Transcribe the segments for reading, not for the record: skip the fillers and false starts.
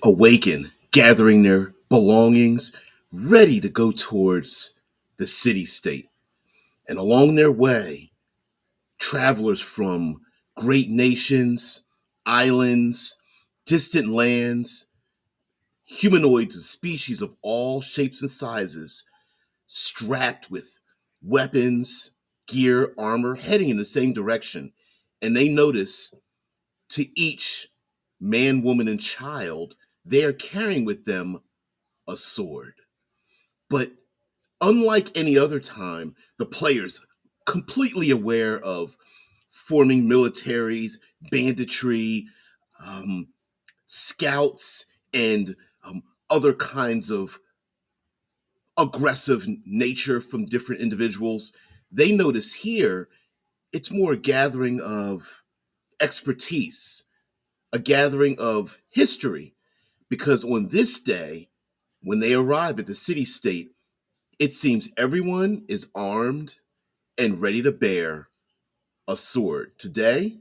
awaken, gathering their belongings, ready to go towards the city state. And along their way, travelers from great nations, islands, distant lands, humanoids and species of all shapes and sizes, strapped with weapons, gear, armor, heading in the same direction. And they notice to each man, woman, and child, they are carrying with them a sword. But unlike any other time, the players completely aware of forming militaries, banditry, um, scouts, and other kinds of aggressive nature from different individuals. They notice here it's more a gathering of expertise, a gathering of history, because on this day, when they arrive at the city state, it seems everyone is armed and ready to bear a sword. Today,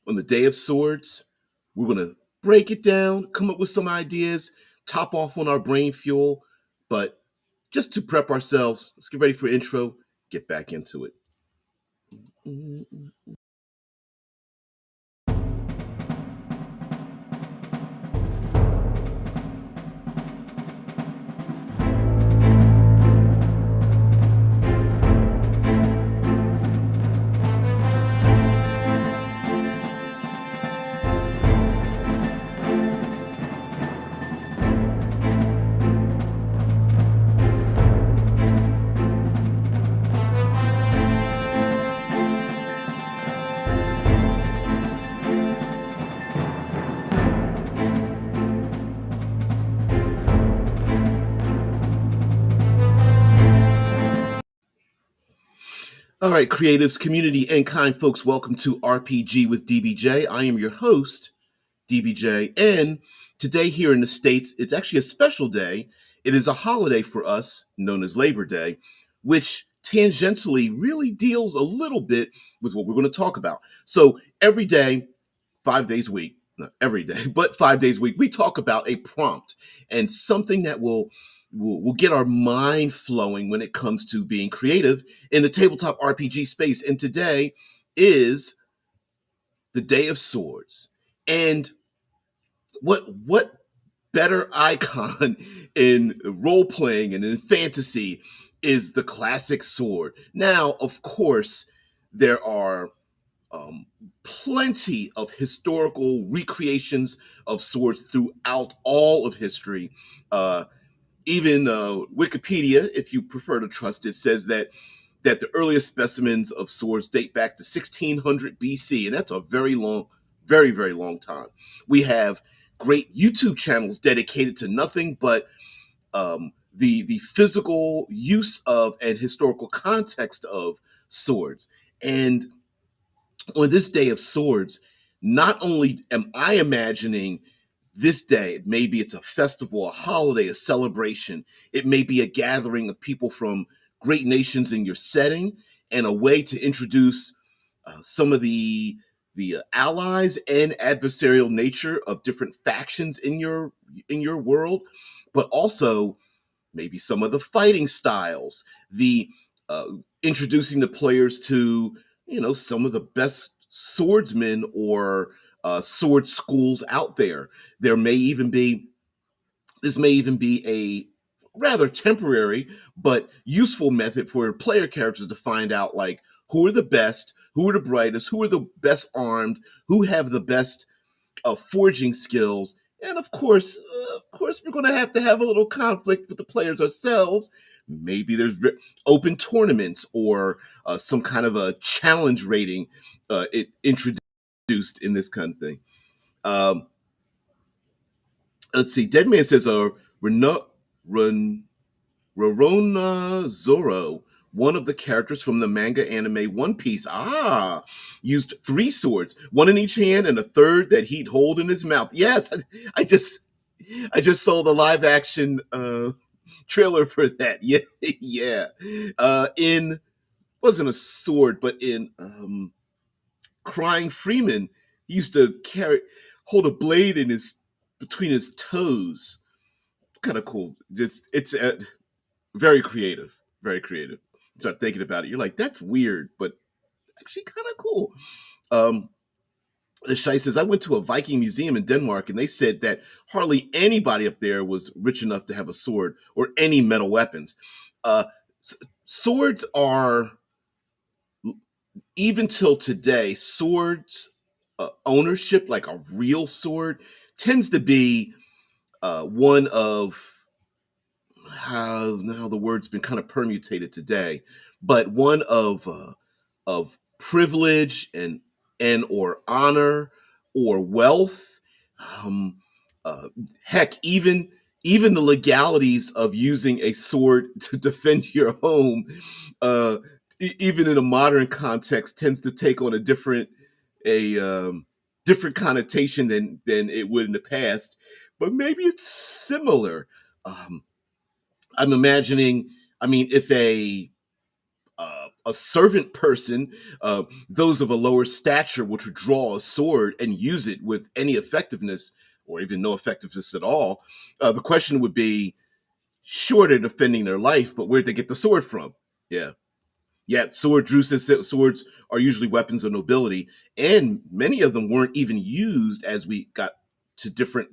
on the Day of Swords, we're going to break it down, come up with some ideas, top off on our brain fuel. But just to prep ourselves, let's get ready for intro, get back into it. All right, creatives, community, and kind folks, welcome to RPG with DBJ. I am your host, DBJ, and today here in the States, it's actually a special day. It is a holiday for us, known as Labor Day, which tangentially really deals a little bit with what we're going to talk about. So every day, 5 days a week, not every day, but 5 days a week, we talk about a prompt and something that will get our mind flowing when it comes to being creative in the tabletop RPG space. And today is the Day of Swords. And what better icon in role playing and in fantasy is the classic sword? Now, of course, there are um, plenty of historical recreations of swords throughout all of history. Even Wikipedia, if you prefer to trust it, says that the earliest specimens of swords date back to 1600 BC, and that's a very long, very very long time. We have great YouTube channels dedicated to nothing but the physical use of and historical context of swords. And on this Day of Swords, not only am I imagining this day, maybe it's a festival, a holiday, a celebration, it may be a gathering of people from great nations in your setting, and a way to introduce some of the allies and adversarial nature of different factions in your world, but also maybe some of the fighting styles, the uh, introducing the players to some of the best swordsmen or sword schools out there. There may even be this may even be a rather temporary but useful method for player characters to find out, like, who are the best, who are the brightest, who are the best armed, who have the best forging skills. And of course, we're going to have a little conflict with the players ourselves. Maybe there's open tournaments or some kind of a challenge rating introduced in this kind of thing. Um, let's see. Deadman says, Reno, Ren, Rorona Zoro, one of the characters from the manga anime One Piece, used three swords, one in each hand and a third that he'd hold in his mouth. Yes, I just I just saw the live action trailer for that. Yeah, yeah. In wasn't a sword, but in Crying Freeman, he used to hold a blade in his between his toes. Kind of cool. It's very creative. Very creative. Start thinking about it. You're like, that's weird, but actually kind of cool. Um, the Shai says, I went to a Viking museum in Denmark and they said that hardly anybody up there was rich enough to have a sword or any metal weapons. Uh, Swords are, even till today, swords ownership, like a real sword, tends to be one of how now the word's been kind of permutated today, but one of privilege and or honor or wealth. Um, uh, Heck, even the legalities of using a sword to defend your home, uh, even in a modern context, tends to take on a different connotation than it would in the past. But maybe it's similar. Um, I'm imagining. I mean, if a servant person, those of a lower stature, were to draw a sword and use it with any effectiveness or even no effectiveness at all, the question would be: sure, they're defending their life, but where'd they get the sword from? Yeah, yeah. Swords are usually weapons of nobility, and many of them weren't even used as we got to different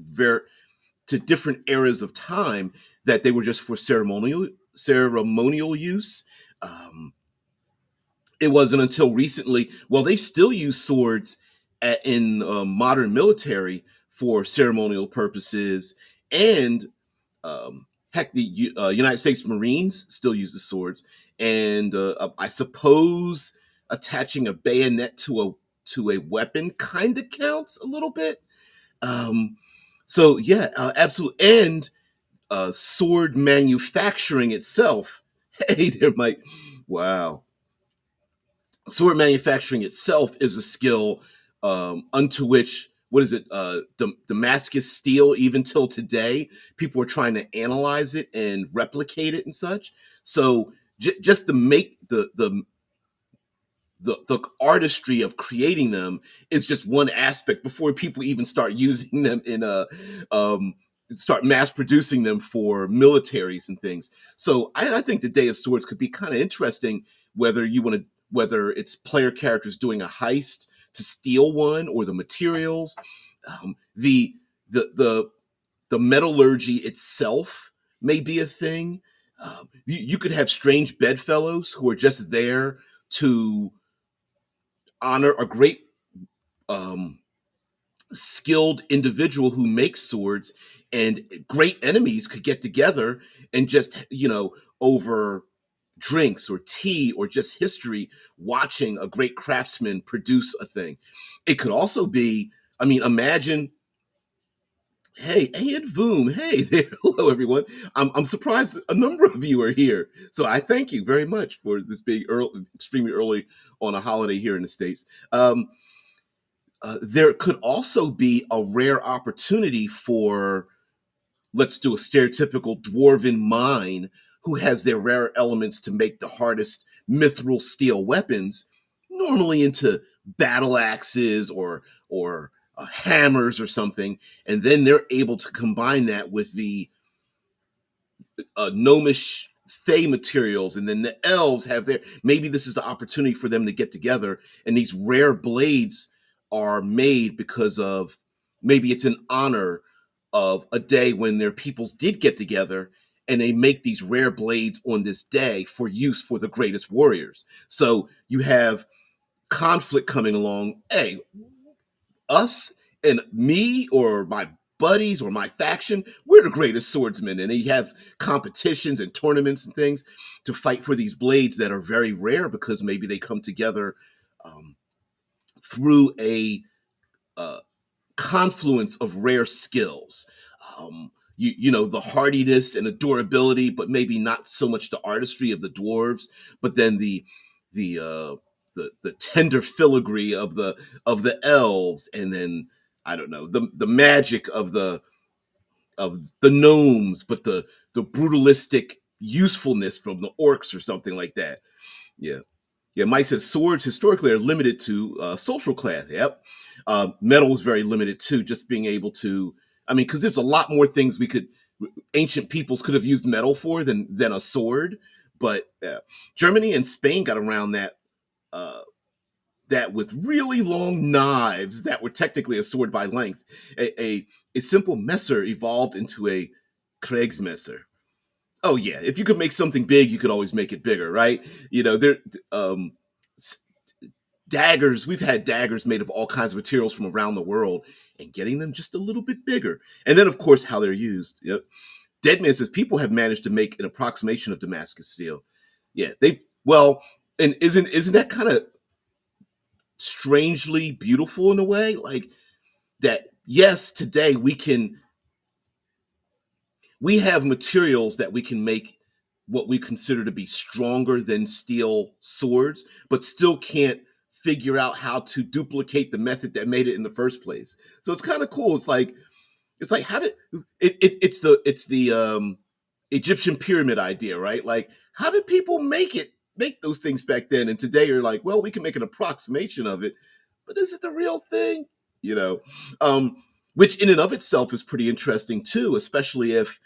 eras of time, that they were just for ceremonial use. Um, it wasn't until recently, well, they still use swords in modern military for ceremonial purposes, and heck, the United States Marines still use the swords, and I suppose attaching a bayonet to a weapon kind of counts a little bit. Um, so yeah, absolutely. And sword manufacturing itself. Hey there, Mike. Wow. Sword manufacturing itself is a skill unto which, what is it, Damascus steel, even till today, people are trying to analyze it and replicate it and such. So just to make the artistry of creating them is just one aspect before people even start using them in a um, start mass producing them for militaries and things. So I think the Day of Swords could be kind of interesting, whether it's player characters doing a heist to steal one, or the materials, um, the the the the metallurgy itself may be a thing. You could have strange bedfellows who are just there to honor a great um, skilled individual who makes swords, and great enemies could get together and just, over drinks or tea or just history, watching a great craftsman produce a thing. It could also be, I mean, imagine, hey, and Voom, hey there, hello everyone. I'm surprised a number of you are here, so I thank you very much for this being extremely early on a holiday here in the States. There could also be a rare opportunity for, let's do a stereotypical dwarven mine who has their rare elements to make the hardest mithril steel weapons, normally into battle axes or hammers or something, and then they're able to combine that with the gnomish fey materials, and then the elves have their, maybe this is an opportunity for them to get together, and these rare blades are made because of, maybe it's in honor of a day when their peoples did get together, and they make these rare blades on this day for use for the greatest warriors. So you have conflict coming along. Hey, us and me or my buddies or my faction, we're the greatest swordsmen. And you have competitions and tournaments and things to fight for these blades that are very rare, because maybe they come together um, through a uh, confluence of rare skills. The hardiness and the durability, but maybe not so much the artistry of the dwarves, but then the uh, the tender filigree of the elves, and then, I don't know, the magic of the gnomes, but the brutalistic usefulness from the orcs or something like that. Yeah. Yeah, Mike says swords historically are limited to social class. Yep. Metal is very limited too, just being able to I mean, because there's a lot more things ancient peoples could have used metal for than a sword. But Germany and Spain got around uh, that with really long knives that were technically a sword by length. A simple messer evolved into a Kriegsmesser. Oh yeah, if you could make something big, you could always make it bigger, right? You know, um, daggers. We've had daggers made of all kinds of materials from around the world, and getting them just a little bit bigger. And then, of course, how they're used. Yep. Deadman says people have managed to make an approximation of Damascus steel. Yeah, they well, and isn't that kind of strangely beautiful in a way? Like that. Yes, today we have materials that we can make what we consider to be stronger than steel swords, but still can't figure out how to duplicate the method that made it in the first place. So it's kind of cool. It's like how did it's the Egyptian pyramid idea, right? Like how did people make those things back then? And today you're like, well, we can make an approximation of it, but is it the real thing? You know, which in and of itself is pretty interesting too, especially if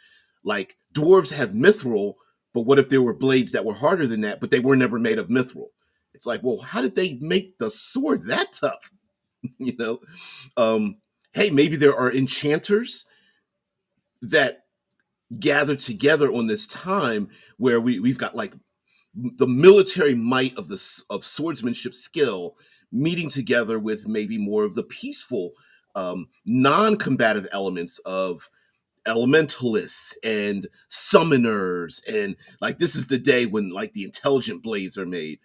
like dwarves have mithril, but what if there were blades that were harder than that, but they were never made of mithril? It's like, well, how did they make the sword that tough? you know, um, hey, maybe there are enchanters that gather together on this time where we've got like the military might of swordsmanship skill meeting together with maybe more of the peaceful non-combative elements of elementalists and summoners, and like this is the day when like the intelligent blades are made.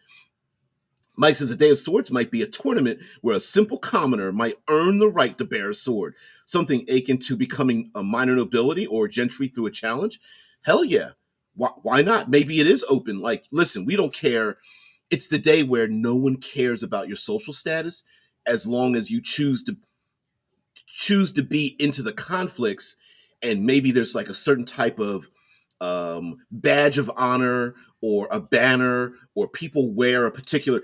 Mike says a day of swords might be a tournament where a simple commoner might earn the right to bear a sword, something akin to becoming a minor nobility or gentry through a challenge. Hell yeah. Why not? Maybe it is open. Like, listen, we don't care. It's the day where no one cares about your social status as long as you choose to be into the conflicts, and maybe there's like a certain type of badge of honor or a banner, or people wear a particular,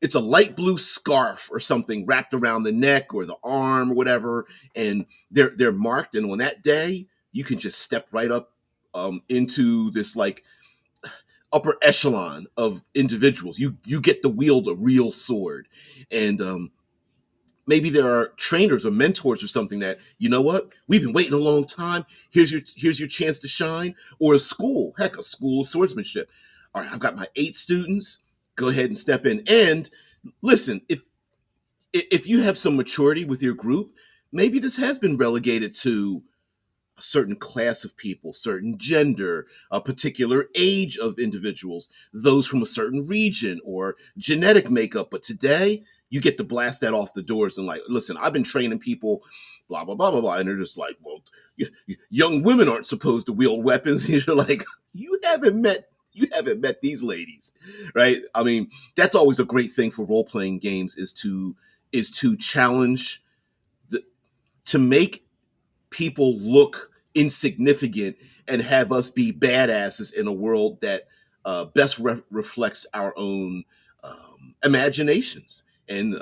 it's a light blue scarf or something wrapped around the neck or the arm or whatever, and they're marked, and on that day you can just step right up into this like upper echelon of individuals. You get to wield a real sword, and maybe there are trainers or mentors or something that, you know what, we've been waiting a long time, here's your chance to shine. Or a school, heck, a school of swordsmanship. All right, I've got my 8 students, go ahead and step in. And listen, if you have some maturity with your group, maybe this has been relegated to a certain class of people, certain gender, a particular age of individuals, those from a certain region or genetic makeup. But today, you get to blast that off the doors and like, listen, I've been training people, blah blah blah blah blah, and they're just like, well, young women aren't supposed to wield weapons. And you're like, you haven't met these ladies, right? I mean, that's always a great thing for role playing games is to challenge the to make people look insignificant and have us be badasses in a world that best reflects our own imaginations. And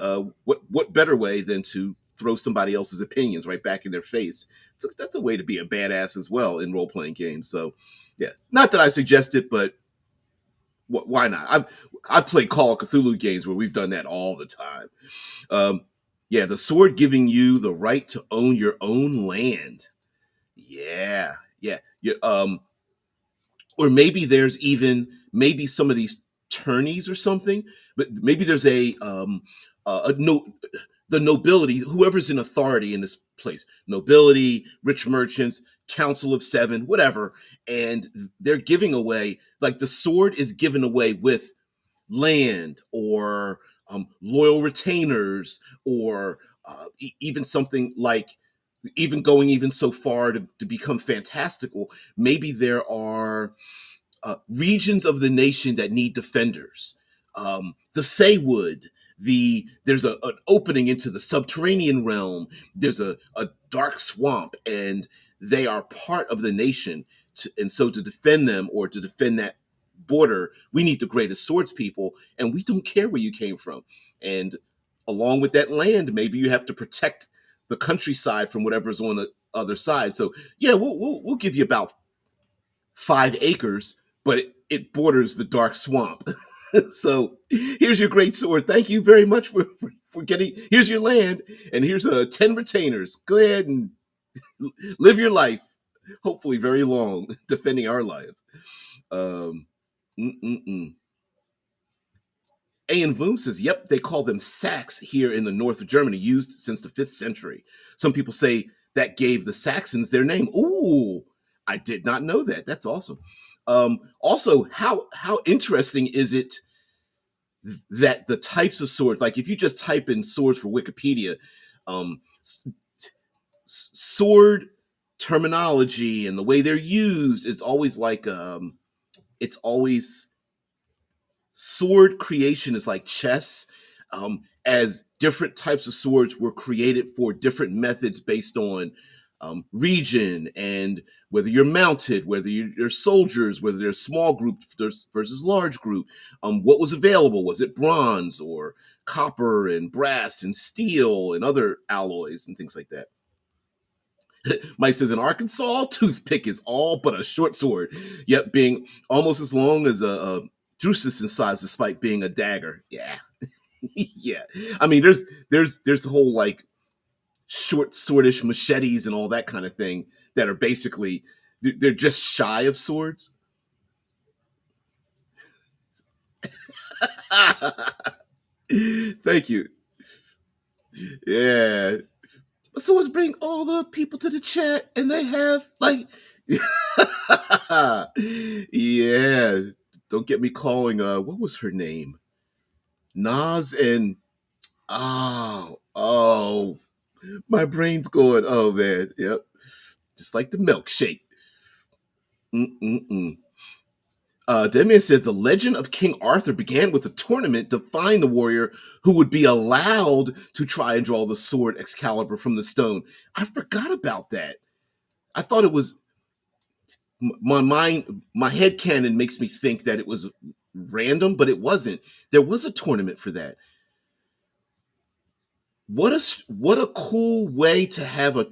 what better way than to throw somebody else's opinions right back in their face? So that's a way to be a badass as well in role playing games. So yeah, not that I suggest it, but why not? I've played Call of Cthulhu games where we've done that all the time. Um, yeah, the sword giving you the right to own your own land. Yeah, yeah, yeah. Or maybe there's even maybe some of these tourneys or something, but maybe there's a no the nobility, whoever's in authority in this place, nobility, rich merchants, council of seven, whatever, and they're giving away like the sword is given away with land or loyal retainers or even something like even going even so far to become fantastical. Maybe there are regions of the nation that need defenders. The Feywood, there's an opening into the subterranean realm. There's a dark swamp, and they are part of the nation. And so to defend them or to defend that border, we need the greatest swords people, and we don't care where you came from. And along with that land, maybe you have to protect the countryside from whatever's on other side. So yeah, we'll give you about 5 acres, but it borders the dark swamp. So here's your great sword. Thank you very much for getting. Here's your land, and here's 10 retainers. Go ahead and live your life, hopefully very long, defending our lives. Um, mm-mm-mm. A and Voom says, yep, they call them sacks here in the north of Germany, used since the 5th century. Some people say that gave the Saxons their name. Ooh, I did not know that. That's awesome. Also, how interesting is it that the types of swords, like if you just type in swords for Wikipedia, um, sword terminology and the way they're used is always like it's always sword creation is like chess, as different types of swords were created for different methods based on region and whether you're mounted, whether you're soldiers, whether they're small group versus large group. What was available? Was it bronze or copper and brass and steel and other alloys and things like that? Mike says in Arkansas, toothpick is all but a short sword, yet being almost as long as a Drusus in size, despite being a dagger. Yeah, yeah. I mean, there's the whole like short swordish machetes and all that kind of thing that are basically they're just shy of swords. Thank you. Yeah. So let's bring all the people to the chat, and they have like, yeah. Don't get me calling. What was her name? Nas and oh, my brain's going. Oh man, yep. Just like the milkshake. Mm-mm-mm. Demian said the legend of King Arthur began with a tournament to find the warrior who would be allowed to try and draw the sword Excalibur from the stone. I forgot about that. I thought it was my mind, my head canon makes me think that it was random, but it wasn't. There was a tournament for that. What a cool way to have a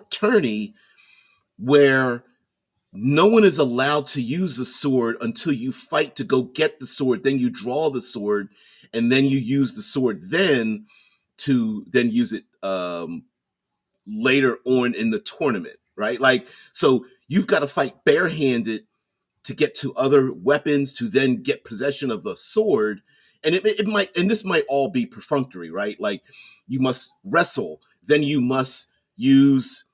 tourney where no one is allowed to use the sword until you fight to go get the sword. Then you draw the sword, and then you use the sword then to then use it later on in the tournament, right? Like, so you've got to fight barehanded to get to other weapons to then get possession of the sword. And it might, and this might all be perfunctory, right? Like you must wrestle, then you must use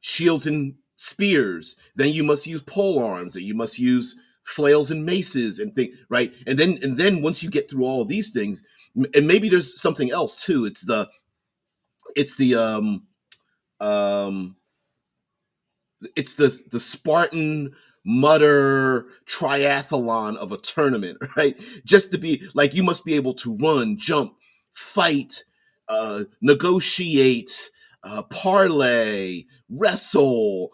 shields and spears, then you must use pole arms, and you must use flails and maces and things, right? And then once you get through all of these things, and maybe there's something else too. It's the it's the Spartan mutter triathlon of a tournament, right? Just to be like, you must be able to run, jump, fight, negotiate, parlay, wrestle,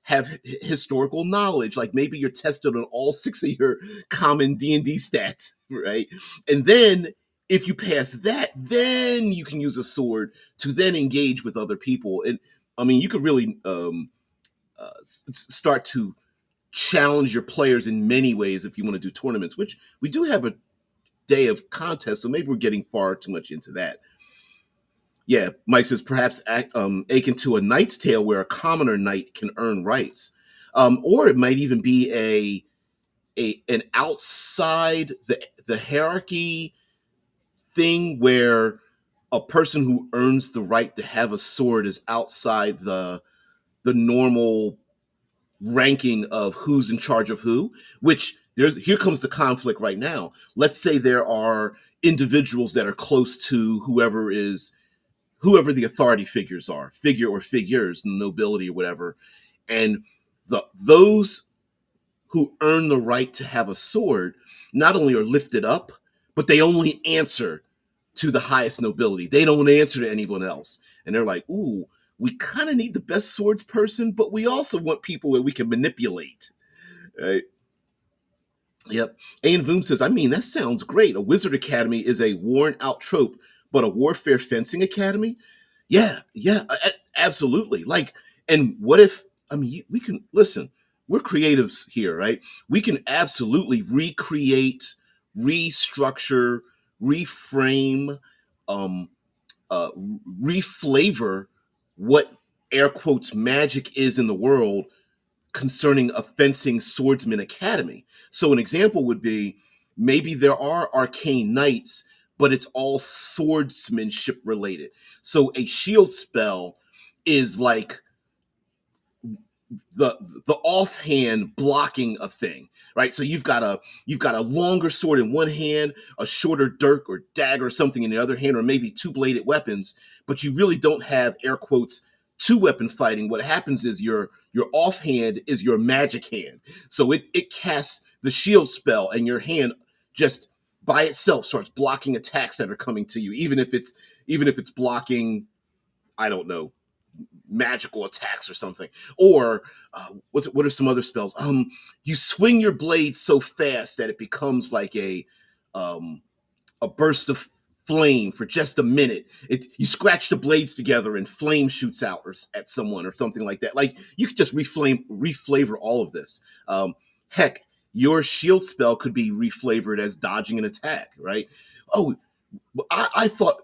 have historical knowledge. Like maybe you're tested on all 6 of your common D&D stats, right? And then if you pass that, then you can use a sword to then engage with other people. And I mean, you could really start to challenge your players in many ways if you want to do tournaments, which we do have a day of contest, so maybe we're getting far too much into that. Yeah, Mike says perhaps akin to a knight's tale where a commoner knight can earn rights, or it might even be an outside the hierarchy thing where a person who earns the right to have a sword is outside the normal ranking of who's in charge of who, which here comes the conflict right now. Let's say there are individuals that are close to whoever the authority figures are, figure or figures, nobility or whatever, and those who earn the right to have a sword not only are lifted up, but they only answer to the highest nobility. They don't answer to anyone else. And they're like, ooh, we kind of need the best swords person, but we also want people that we can manipulate. Right? Yep. Ayn Voom says, I mean, that sounds great. A wizard academy is a worn out trope, but a warfare fencing academy? Yeah, absolutely. Like, And what if, I mean, we can listen, we're creatives here, right? We can absolutely recreate, restructure, reframe, um, uh, reflavor what air quotes magic is in the world concerning a fencing swordsman academy. So an example would be, maybe there are arcane knights, but it's all swordsmanship related. So a shield spell is like the the offhand blocking a thing, right? So you've got a longer sword in one hand, a shorter dirk or dagger or something in the other hand, or maybe two-bladed weapons, but you really don't have air quotes two weapon fighting. What happens is your offhand is your magic hand. So it casts the shield spell, and your hand just by itself starts blocking attacks that are coming to you, even if it's blocking, I don't know, magical attacks or something. Or what are some other spells? You swing your blade so fast that it becomes like um, a burst of flame for just a minute. You scratch the blades together and flame shoots out at someone or something like that. Like you could just reflavor all of this. Heck, your shield spell could be reflavored as dodging an attack, right? Oh, I thought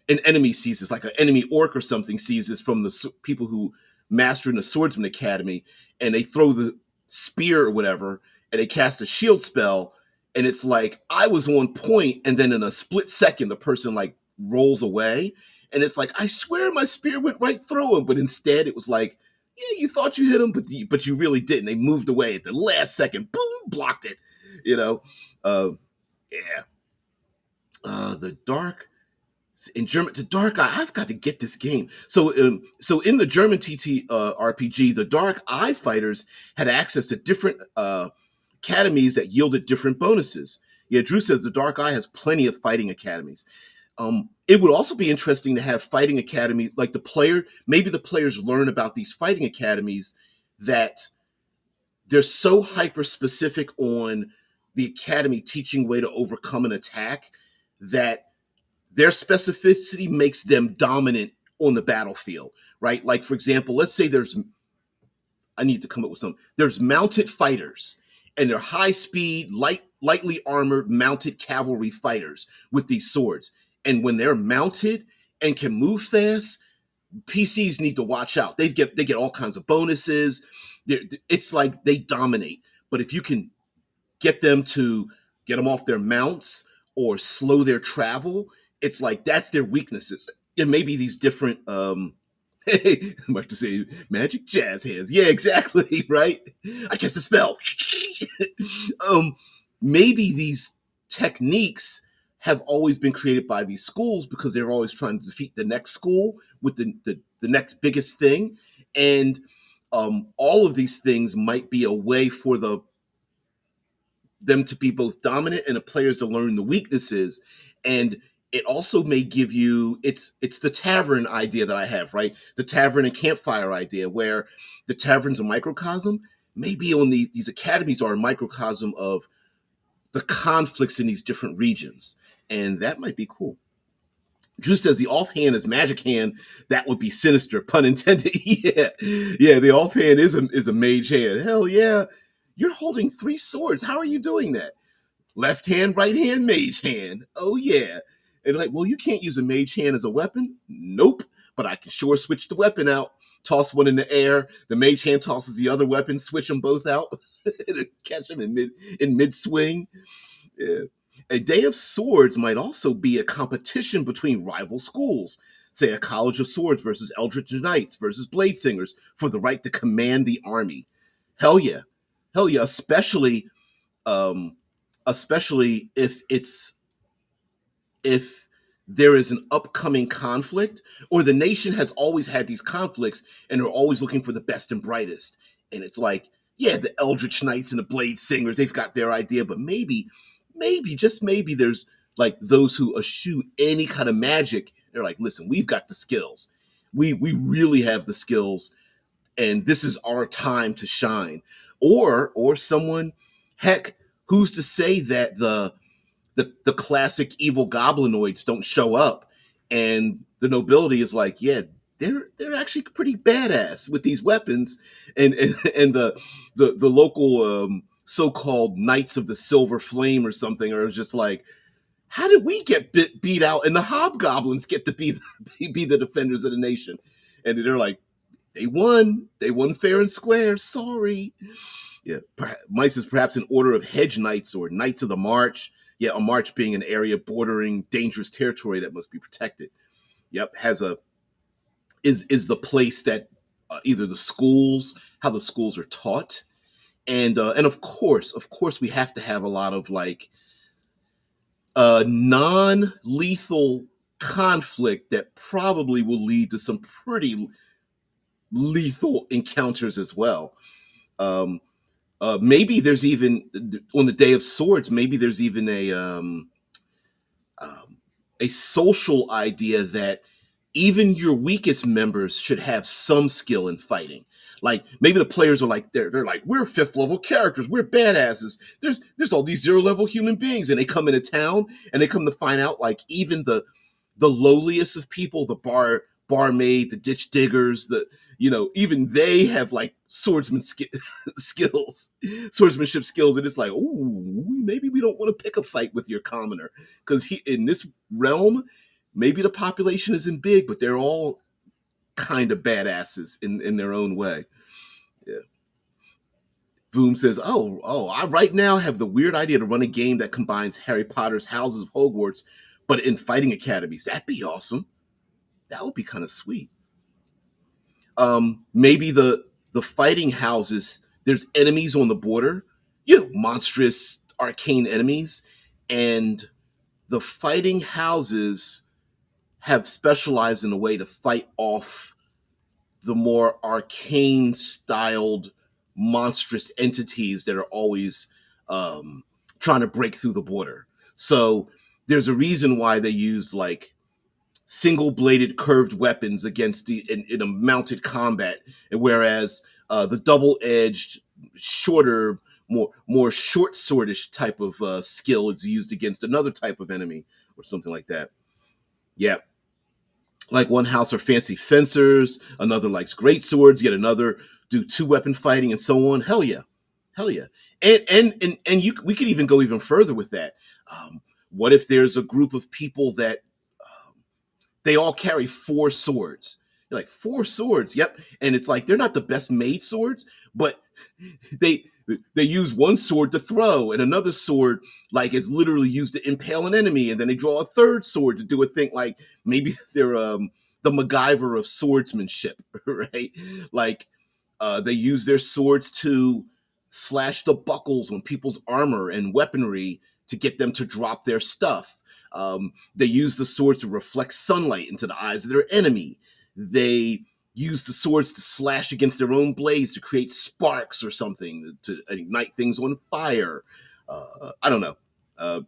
an enemy sees this, like an enemy orc or something sees this from the people who master in the swordsman academy, and they throw the spear or whatever, and they cast a shield spell, and it's like I was on point, and then in a split second, the person like rolls away, and it's like I swear my spear went right through him, but instead it was like, yeah, you thought you hit him, but you really didn't. They moved away at the last second, boom, blocked it. You know, uh, yeah. The dark in German to Dark Eye. I've got to get this game. So in the German TT RPG, the Dark Eye fighters had access to different academies that yielded different bonuses. Yeah, Drew says the Dark Eye has plenty of fighting academies. It would also be interesting to have fighting academy, like maybe the players learn about these fighting academies that they're so hyper specific on the academy teaching way to overcome an attack that their specificity makes them dominant on the battlefield, right? Like, for example, let's say I need to come up with some, there's mounted fighters, and they're high speed, lightly armored, mounted cavalry fighters with these swords. And when they're mounted and can move fast, PCs need to watch out. They get all kinds of bonuses. It's like they dominate. But if you can get them off their mounts or slow their travel, it's like that's their weaknesses. And maybe these different I'm about to say magic jazz hands. Yeah, exactly, right? I cast the spell. um Maybe these techniques have always been created by these schools because they're always trying to defeat the next school with the next biggest thing. And all of these things might be a way for them to be both dominant and the players to learn the weaknesses. And it also may give you, it's the tavern idea that I have, right? The tavern and campfire idea, where the tavern's a microcosm. Maybe these academies are a microcosm of the conflicts in these different regions, and that might be cool. Drew says the offhand is magic hand. That would be sinister, pun intended. Yeah, yeah. The offhand is a mage hand. Hell yeah! You're holding three swords. How are you doing that? Left hand, right hand, mage hand. Oh yeah. And like, well, you can't use a mage hand as a weapon. Nope. But I can sure switch the weapon out. Toss one in the air. The mage hand tosses the other weapon. Switch them both out to catch them in mid swing. Yeah. A Day of Swords might also be a competition between rival schools. Say a College of Swords versus Eldritch Knights versus Blade Singers for the right to command the army. Hell yeah. Hell yeah. Um, especially if there is an upcoming conflict, or the nation has always had these conflicts and they're always looking for the best and brightest. And it's like, yeah, the Eldritch Knights and the Blade Singers, they've got their idea, but maybe, just maybe there's like those who eschew any kind of magic. They're like, listen, we've got the skills. We really have the skills, and this is our time to shine. Or someone, heck, who's to say that the classic evil goblinoids don't show up, and the nobility is like, yeah, they're actually pretty badass with these weapons, and the local so-called Knights of the Silver Flame or something are just like, how did we get beat out and the hobgoblins get to be be the defenders of the nation? And they're like, they won fair and square, sorry. Yeah, mice is perhaps an order of hedge knights or knights of the march. Yeah, a march being an area bordering dangerous territory that must be protected. Yep, has a is the place that either the schools, how the schools are taught, and of course, we have to have a lot of like non-lethal conflict that probably will lead to some pretty lethal encounters as well. Um, maybe there's even on the Day of Swords. Maybe there's even um, a social idea that even your weakest members should have some skill in fighting. Like maybe the players are like they're like, we're fifth level characters, we're badasses. There's all these zero level human beings, and they come into town and they come to find out like even the lowliest of people, the barmaid, the ditch diggers, the even they have like skills, swordsmanship skills, and it's like, ooh, maybe we don't want to pick a fight with your commoner because he in this realm, maybe the population isn't big, but they're all kind of badasses in their own way. Yeah. Voom says, I right now have the weird idea to run a game that combines Harry Potter's Houses of Hogwarts, but in fighting academies. That'd be awesome. That would be kind of sweet. Maybe the fighting houses, there's enemies on the border, monstrous arcane enemies, and the fighting houses have specialized in a way to fight off the more arcane styled monstrous entities that are always trying to break through the border. So there's a reason why they used like single bladed curved weapons against in a mounted combat, and whereas the double edged, shorter, more short swordish type of skill is used against another type of enemy or something like that. Yeah, like one house are fancy fencers, another likes great swords, yet another do two weapon fighting, and so on. Hell yeah, hell yeah. And you we could even go even further with that. Um, what if there's a group of people that they all carry four swords? You're like, four swords? Yep. And it's like they're not the best made swords, but they they use one sword to throw, and another sword like is literally used to impale an enemy, and then they draw a third sword to do a thing like maybe they're the MacGyver of swordsmanship, right? Like they use their swords to slash the buckles on people's armor and weaponry to get them to drop their stuff. They use the swords to reflect sunlight into the eyes of their enemy. They use the swords to slash against their own blades to create sparks or something to ignite things on fire. I don't know. Uh,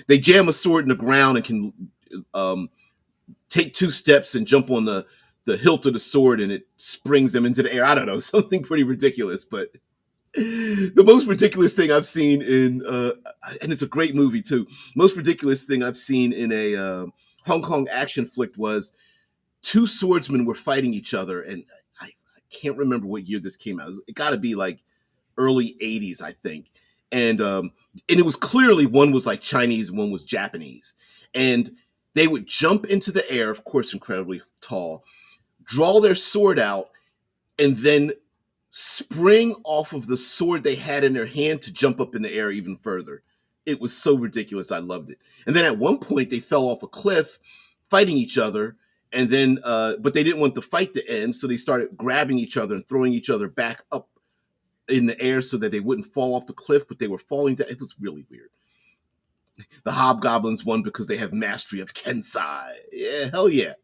they jam a sword in the ground and can um, take two steps and jump on the hilt of the sword, and it springs them into the air. I don't know, something pretty ridiculous. But the most ridiculous thing I've seen in, and it's a great movie too. Most ridiculous thing I've seen in a Hong Kong action flick was two swordsmen were fighting each other, and I can't remember what year this came out. It got to be like early '80s, I think. And it was clearly one was like Chinese, one was Japanese, and they would jump into the air, of course, incredibly tall, draw their sword out, and then spring off of the sword they had in their hand to jump up in the air even further. It was so ridiculous. I loved it. And then at one point, they fell off a cliff fighting each other. And then, but they didn't want the fight to end. So they started grabbing each other and throwing each other back up in the air so that they wouldn't fall off the cliff, but they were falling down. It was really weird. The hobgoblins won because they have mastery of Kensai. Yeah, hell yeah.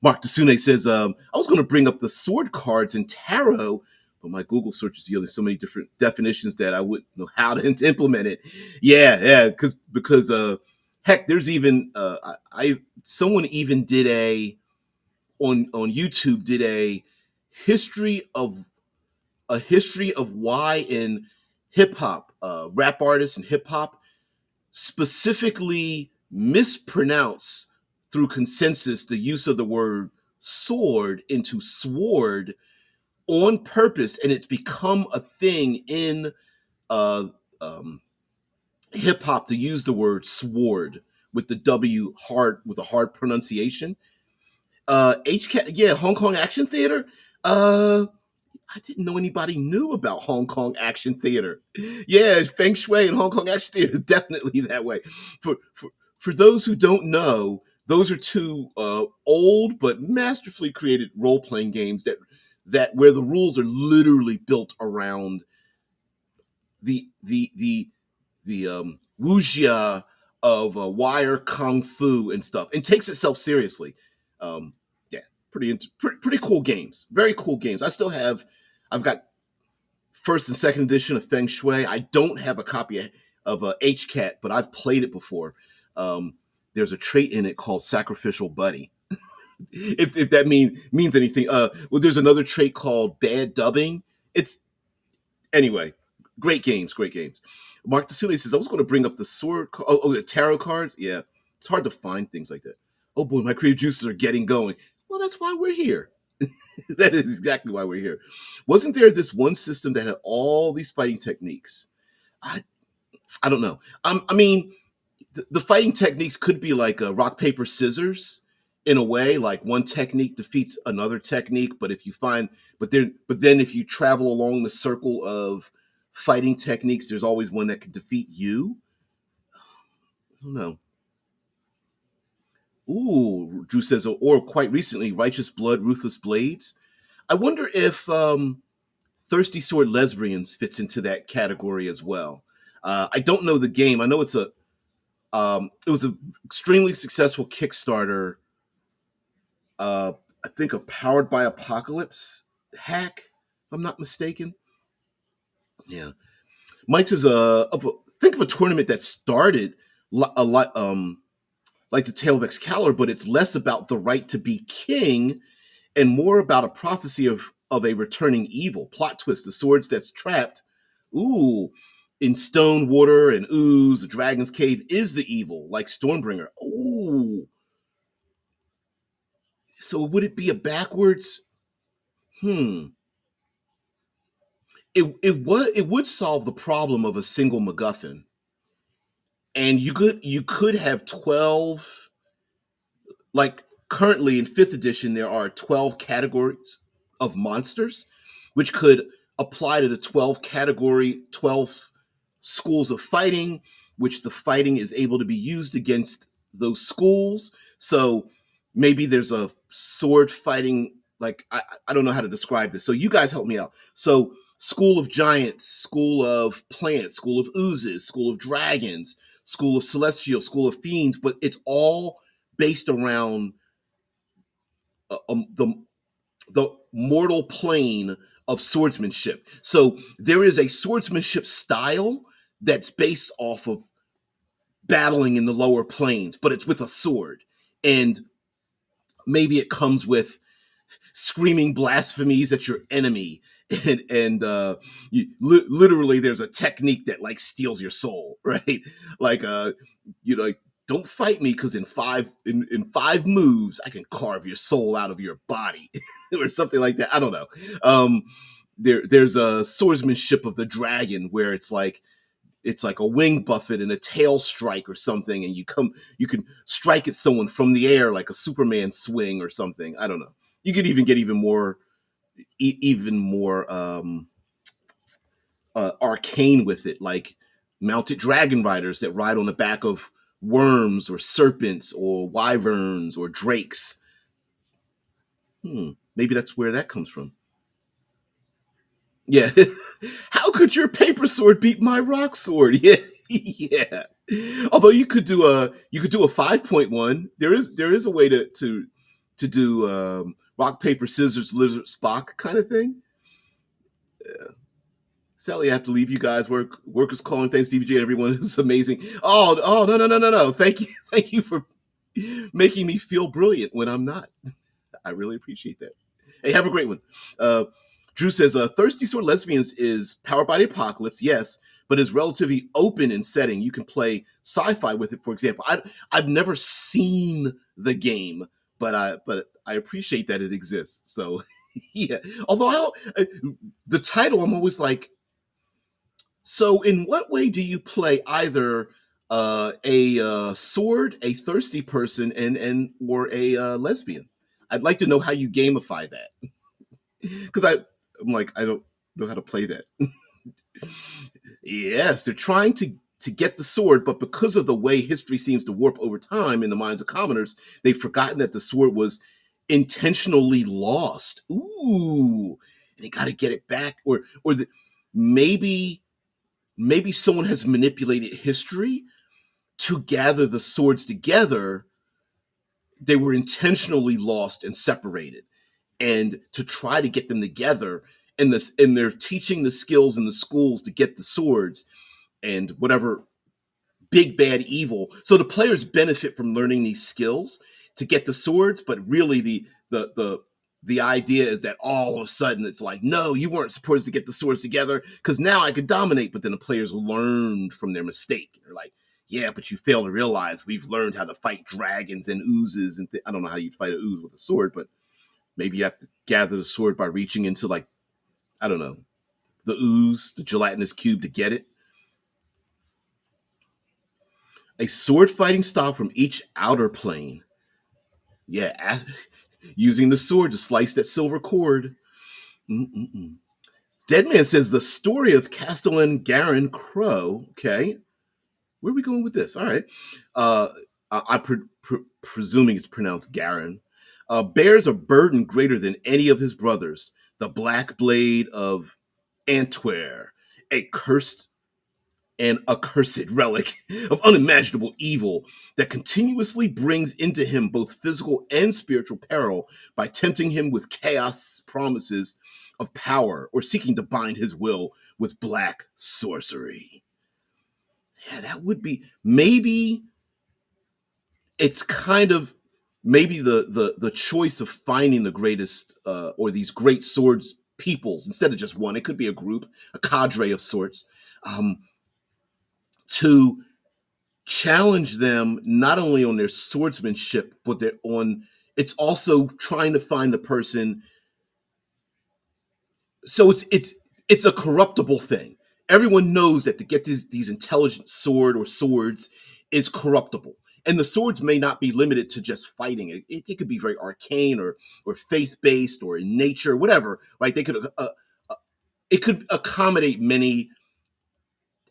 Mark Desune says, I was going to bring up the sword cards in tarot, but my Google search is yielding so many different definitions that I wouldn't know how to implement it. Yeah, because heck, there's even I someone even did a on YouTube did history of a history of why in hip hop, rap artists and hip hop specifically mispronounce through consensus the use of the word sword into sword on purpose, and it's become a thing in uh, um, hip hop to use the word sword with the W hard with a hard pronunciation. HCAT, yeah, Hong Kong Action Theater. I didn't know anybody knew about Hong Kong Action Theater. Yeah, Feng Shui and Hong Kong Action Theater is definitely that way. For those who don't know, those are two old but masterfully created role playing games that where the rules are literally built around the wuxia of wire kung fu and stuff, and takes itself seriously. Yeah, pretty cool games. Very cool games. I've got first and second edition of Feng Shui. I don't have a copy of HCAT, but I've played it before. Um, there's a trait in it called Sacrificial Buddy. If that means anything. Well, there's another trait called Bad Dubbing. It's Anyway, great games, great games. Mark DeCilli says, I was going to bring up the sword, the tarot cards. Yeah, it's hard to find things like that. Oh boy, my creative juices are getting going. Well, that's why we're here. That is exactly why we're here. Wasn't there this one system that had all these fighting techniques? I I don't know. I mean, the fighting techniques could be like a rock paper scissors in a way, like one technique defeats another technique. But then if you travel along the circle of fighting techniques, there's always one that can defeat you. I don't know. Ooh, Drew says, or quite recently, Righteous Blood, Ruthless Blades. I wonder if Thirsty Sword Lesbians fits into that category as well. I don't know the game. I know it was an extremely successful Kickstarter. I think a Powered by Apocalypse hack, if I'm not mistaken. Yeah, Mike's is think of a tournament that started a lot like the Tale of Excalibur, but it's less about the right to be king and more about a prophecy of a returning evil. Plot twist: the swords that's trapped, ooh, in stone, water, and ooze, the dragon's cave is the evil, like Stormbringer. Ooh, so would it be a backwards? Hmm. It would solve the problem of a single MacGuffin, and you could have 12, like currently in fifth edition there are 12 categories of monsters, which could apply to the 12 schools of fighting, which the fighting is able to be used against those schools. So maybe there's a sword fighting, like I don't know how to describe this. So you guys help me out. So school of giants, school of plants, school of oozes, school of dragons, school of celestial, school of fiends, but it's all based around uh, um, the the mortal plane of swordsmanship. So there is a swordsmanship style that's based off of battling in the lower planes, but it's with a sword. And maybe it comes with screaming blasphemies at your enemy. Literally there's a technique that like steals your soul, right? Like like, don't fight me because in five moves I can carve your soul out of your body or something like that. I don't know. um there's a swordsmanship of the dragon where it's like a wing buffet and a tail strike or something, and you can strike at someone from the air like a Superman swing or something. I don't know. You could even get even more arcane with it, like mounted dragon riders that ride on the back of worms or serpents or wyverns or drakes. Maybe that's where that comes from. Yeah. How could your paper sword beat my rock sword? Yeah. Yeah. Although you could do a 5.1. There is a way to do rock paper scissors lizard Spock kind of thing. Sally, I have to leave you guys. Work is calling. Thanks, DBJ, and everyone. It's amazing. Oh, no, no, no, no, no. Thank you, thank you for making me feel brilliant when I'm not. I really appreciate that. Hey, have a great one. Uh, Drew says, Thirsty Sword Lesbians is powered by the apocalypse, yes, but is relatively open in setting. You can play sci-fi with it, for example. I've never seen the game, but I appreciate that it exists. So yeah. Although the title, I'm always like, so in what way do you play either a sword, a thirsty person, or a lesbian? I'd like to know how you gamify that because I'm like I don't know how to play that. Yes, they're trying to get the sword, but because of the way history seems to warp over time in the minds of commoners, they've forgotten that the sword was intentionally lost. Ooh, and they got to get it back, maybe maybe someone has manipulated history to gather the swords together. They were intentionally lost and separated, and to try to get them together. And they're teaching the skills in the schools to get the swords and whatever big bad evil. So the players benefit from learning these skills to get the swords, but really the idea is that all of a sudden it's like, no, you weren't supposed to get the swords together because now I could dominate. But then the players learned from their mistake. They're like, yeah, but you fail to realize we've learned how to fight dragons and oozes and I don't know how you'd fight an ooze with a sword, but maybe you have to gather the sword by reaching into like I don't know the ooze, the gelatinous cube to get it. A sword fighting style from each outer plane. Yeah, using the sword to slice that silver cord. Mm-mm-mm. Deadman says the story of Castellan Garin Crow. Okay, where are we going with this? All right. Presuming it's pronounced Garin. Bears a burden greater than any of his brothers. The Black Blade of Antwer, a cursed and accursed relic of unimaginable evil that continuously brings into him both physical and spiritual peril by tempting him with chaos promises of power or seeking to bind his will with black sorcery. Yeah, that would be maybe it's kind of maybe the choice of finding the greatest or these great swords peoples instead of just one. It could be a group, a cadre of sorts, um, to challenge them not only on their swordsmanship, but they're on. It's also trying to find the person. So it's a corruptible thing. Everyone knows that to get these intelligent sword or swords is corruptible, and the swords may not be limited to just fighting. It could be very arcane or faith based or in nature, whatever. Right? They could it could accommodate many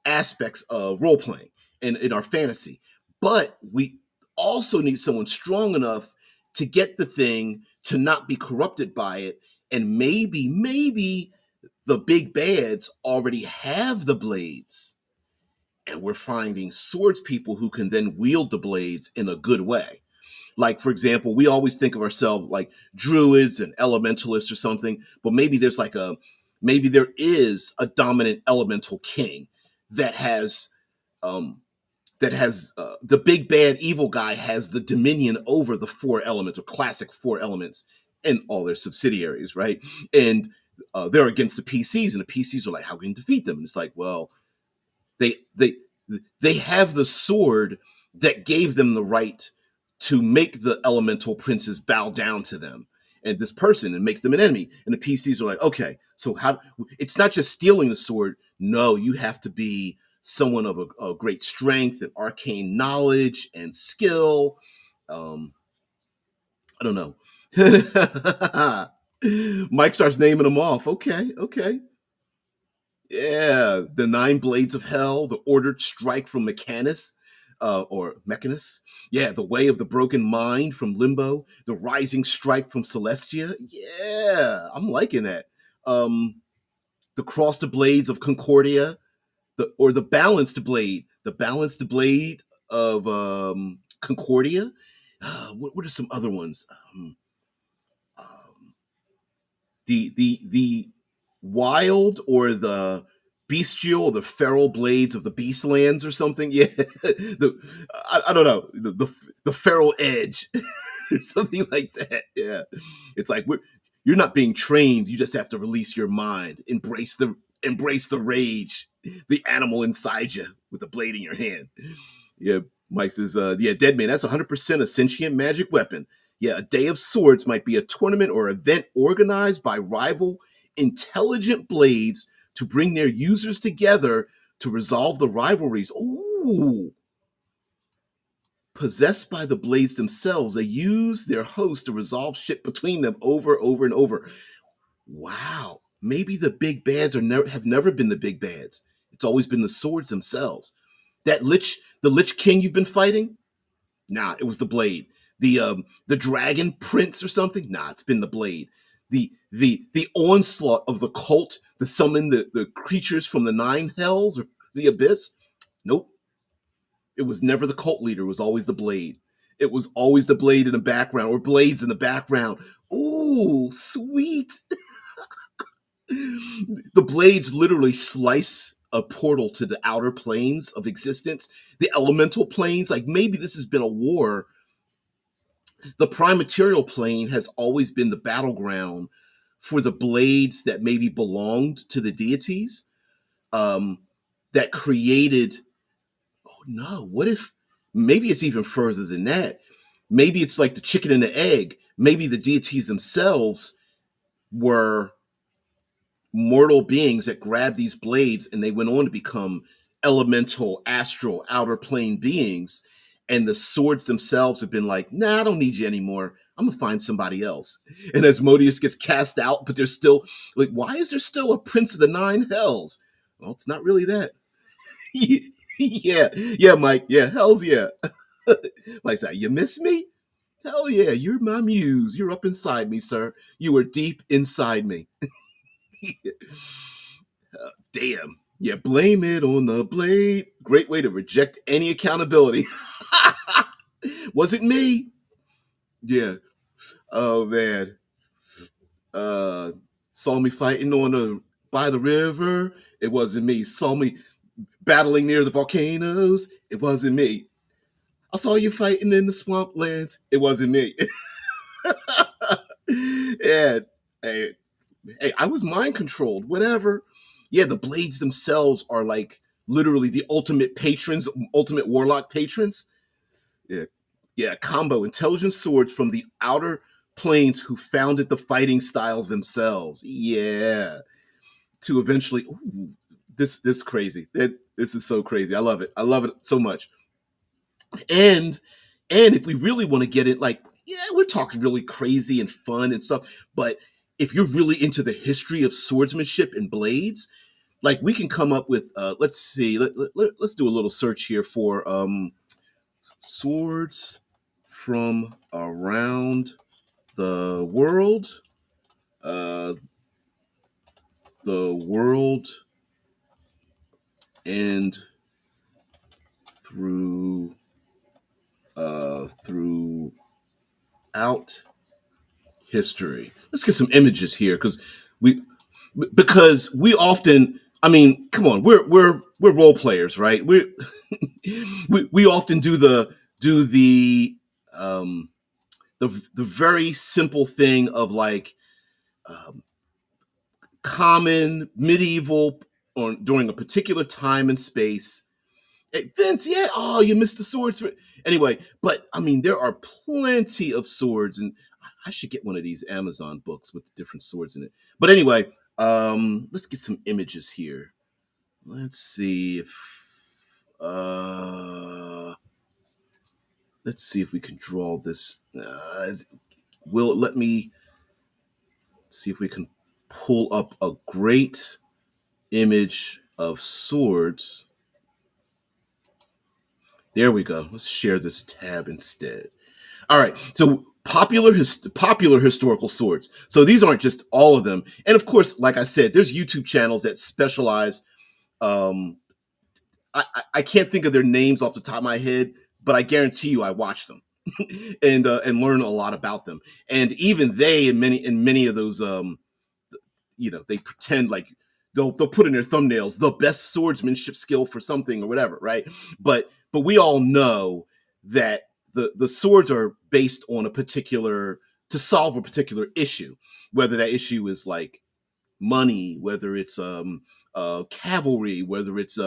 aspects of role playing in our fantasy. But we also need someone strong enough to get the thing to not be corrupted by it. And maybe the big bads already have the blades. And we're finding swords people who can then wield the blades in a good way. Like, for example, we always think of ourselves like druids and elementalists or something, but maybe there is a dominant elemental king that has um, the big bad evil guy has the dominion over the four elements or classic four elements and all their subsidiaries, right? And they're against the PCs, and the PCs are like, how can we defeat them? And it's like, well, they they they have the sword that gave them the right to make the elemental princes bow down to them and this person and makes them an enemy. And the PCs are like, okay, so how? It's not just stealing the sword. No, you have to be someone of a great strength and arcane knowledge and skill. Um, I don't know. Mike starts naming them off. Okay, okay. Yeah, the nine blades of hell, the ordered strike from Mechanus, or Mechanus. Yeah, the way of the broken mind from Limbo, the rising strike from Celestia. Yeah, I'm liking that. Um, the crossed blades of Concordia, the balanced blade of Concordia. What are some other ones? Um, the wild or the bestial or the feral blades of the beastlands or something. Yeah, I don't know the feral edge or something like that. Yeah, it's like you're not being trained. You just have to release your mind, embrace the rage, the animal inside you with the blade in your hand. Yeah, Mike says, yeah, Dead Man, that's 100% a sentient magic weapon. Yeah, a day of swords might be a tournament or event organized by rival intelligent blades to bring their users together to resolve the rivalries. Ooh, possessed by the blades themselves, they use their host to resolve shit between them over and over. Wow, maybe the big bads have never been the big bads. It's always been the swords themselves. The Lich King you've been fighting, nah, it was the blade. The Dragon Prince or something, nah, it's been the blade. The onslaught of the cult to summon the creatures from the nine hells or the abyss, nope, it was never the cult leader. It was always the blade. It was always the blade in the background or blades in the background. Ooh, sweet. The blades literally slice a portal to the outer planes of existence, the elemental planes. Like maybe this has been a war. The prime material plane has always been the battleground for the blades that maybe belonged to the deities, um, that created. Oh no, what if maybe it's even further than that? Maybe it's like the chicken and the egg. Maybe the deities themselves were mortal beings that grabbed these blades and they went on to become elemental, astral, outer plane beings. And the swords themselves have been like, nah, I don't need you anymore. I'm gonna find somebody else. And Asmodeus gets cast out, but there's still like, why is there still a Prince of the Nine Hells? Well, it's not really that. Yeah, yeah, Mike. Yeah, hell's yeah. Mike's like, you miss me? Hell yeah, you're my muse. You're up inside me, sir. You were deep inside me. Damn. Yeah, blame it on the blade. Great way to reject any accountability. Was it me? Yeah. Oh man. Uh Saw me fighting on the by the river. It wasn't me. Saw me battling near the volcanoes. It wasn't me. I saw you fighting in the swamplands. It wasn't me. Yeah. Hey, hey, I was mind controlled. Whatever. Yeah, the blades themselves are like literally the ultimate patrons, ultimate warlock patrons. Yeah, yeah, combo intelligent swords from the outer planes who founded the fighting styles themselves. Yeah, to eventually, ooh, this crazy. This is so crazy. I love it. I love it so much. And if we really want to get it, like, yeah, we're talking really crazy and fun and stuff. But if you're really into the history of swordsmanship and blades, like we can come up with, let's see, let's do a little search here for swords from around the world, uh, the world and through throughout history. Let's get some images here we because we often, I mean, come on, we're role players, right? We often do um the very simple thing of like um, common medieval on during a particular time and space. Hey, Vince, yeah, oh, you missed the swords. Anyway, but I mean, there are plenty of swords, and I should get one of these Amazon books with the different swords in it. But anyway, let's get some images here. Let's see if let's see if we can draw this. Will it let me see if we can pull up a great image of swords? There we go. Let's share this tab instead. All right. So popular historical swords. So these aren't just all of them. And of course, like I said, there's YouTube channels that specialize. Um, I can't think of their names off the top of my head, but I guarantee you I watch them and learn a lot about them. And even they in many of those they pretend like they'll put in their thumbnails the best swordsmanship skill for something or whatever, right? But we all know that the swords are based on a particular to solve a particular issue, whether that issue is like money, whether it's cavalry, whether it's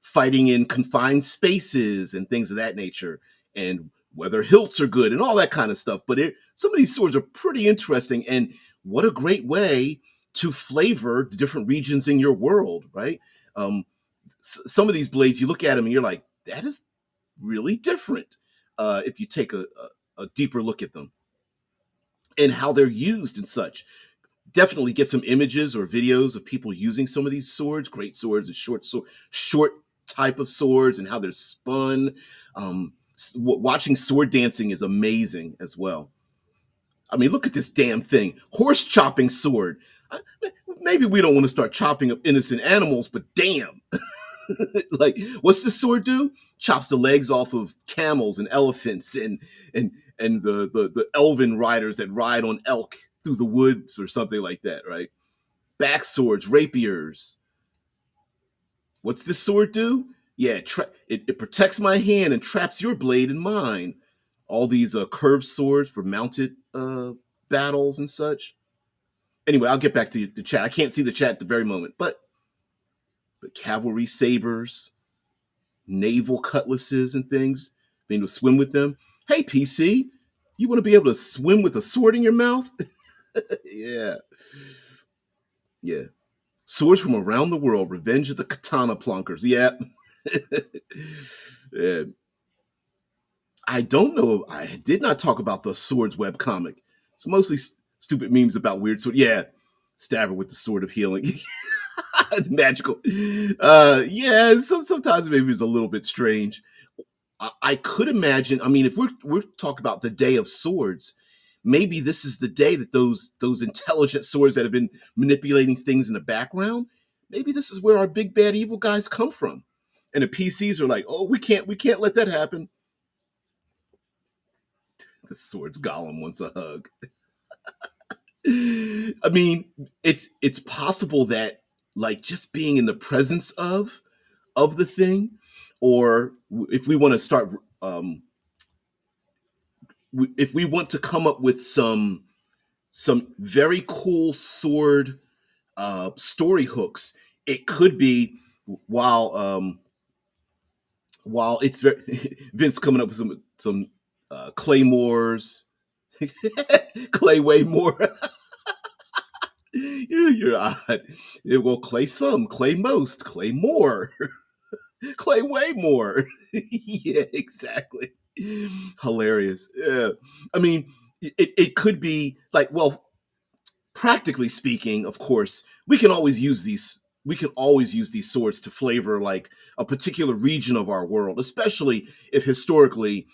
fighting in confined spaces and things of that nature. And whether hilts are good and all that kind of stuff. But some of these swords are pretty interesting, and what a great way to flavor the different regions in your world, right? Um, some of these blades, you look at them and you're like, that is really different if you take a deeper look at them and how they're used and such. Definitely get some images or videos of people using some of these swords, great swords and short type of swords and how they're spun. Watching sword dancing is amazing as well. I mean, look at this damn thing. Horse chopping sword. Maybe we don't want to start chopping up innocent animals, but damn. Like, what's this sword do? Chops the legs off of camels and elephants and the elven riders that ride on elk through the woods or something like that, right? Back swords, rapiers. What's this sword do? Yeah, it protects my hand and traps your blade in mine. All these curved swords for mounted battles and such. Anyway, I'll get back to the chat. I can't see the chat at the very moment, but cavalry sabers, naval cutlasses and things, being able to swim with them. Hey, PC, you want to be able to swim with a sword in your mouth? Yeah. Yeah. Swords from around the world. Revenge of the Katana Plonkers. Yeah. Yeah. I don't know. I did not talk about the Swords web comic. It's mostly stupid memes about weird sword. Yeah. Stabber with the sword of healing. Magical. Yeah, sometimes maybe it's a little bit strange. I could imagine. I mean, if we're talking about the Day of Swords, maybe this is the day that those intelligent swords that have been manipulating things in the background. Maybe this is where our big bad evil guys come from, and the PCs are like, "Oh, we can't let that happen." The swords golem wants a hug. I mean, it's possible that like just being in the presence of the thing, or if we want to start if we want to come up with some very cool sword story hooks, it could be while while it's very Vince coming up with some claymores, clayway more. You're odd. It will clay some, clay most, clay more, clay way more. Yeah, exactly. Hilarious. Yeah. I mean, it could be like, well, practically speaking, of course, we can always use these swords to flavor like a particular region of our world, especially if historically,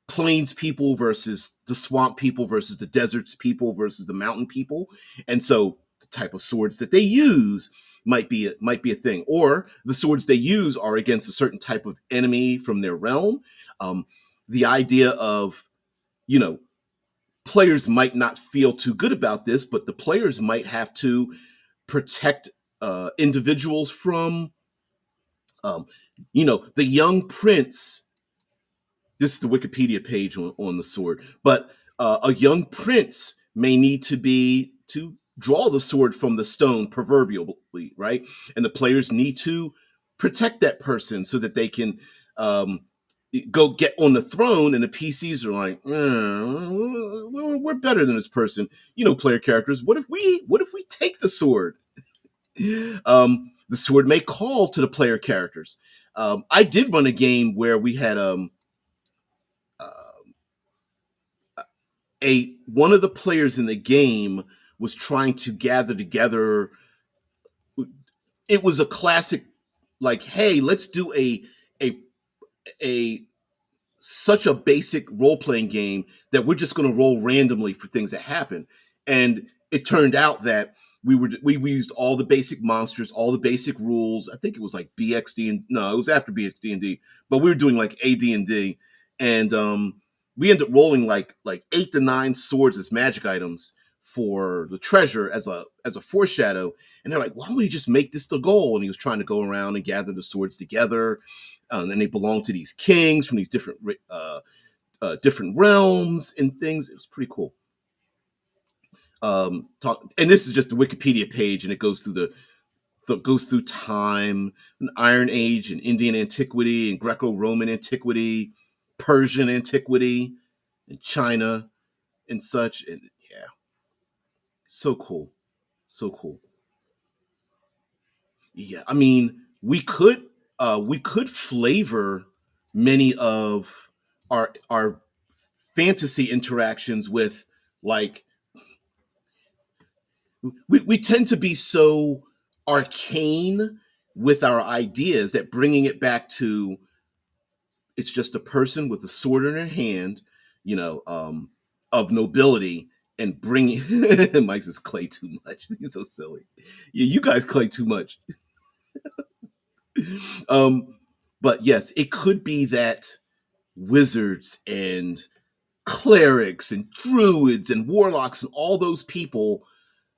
plains people versus the swamp people versus the deserts people versus the mountain people. And so the type of swords that they use might be a thing. Or the swords they use are against a certain type of enemy from their realm. Um, the idea of, you know, players might not feel too good about this, but the players might have to protect individuals from, um, the young prince. This is the Wikipedia page on the sword, but a young prince may need to draw the sword from the stone, proverbially, right? And the players need to protect that person so that they can um, go get on the throne. And the PCs are like, we're better than this person, player characters. What if we take the sword? The sword may call to the player characters. I did run a game where we had uh, a one of the players in the game was trying to gather together. It was a classic, like, hey, let's do a a such a basic role playing game that we're just going to roll randomly for things that happen. And it turned out that we used all the basic monsters, all the basic rules. I think it was like BXD, and no, it was after BXD and D, but we were doing like AD&D, and we ended up rolling like 8 to 9 swords as magic items for the treasure as a foreshadow. And they're like, why don't we just make this the goal? And he was trying to go around and gather the swords together, and they belong to these kings from these different realms and things. It was pretty cool. And this is just the Wikipedia page, and it goes through goes through time, and Iron Age, and Indian antiquity, and Greco-Roman antiquity. Persian antiquity and China and such. And yeah, so cool. So cool. Yeah, I mean, we could flavor many of our fantasy interactions with, like, we tend to be so arcane with our ideas that bringing it back to, it's just a person with a sword in her hand, you know, of nobility, and bringing Mike says Clay too much. He's so silly. Yeah, you guys Clay too much. Um, but yes, it could be that wizards and clerics and druids and warlocks and all those people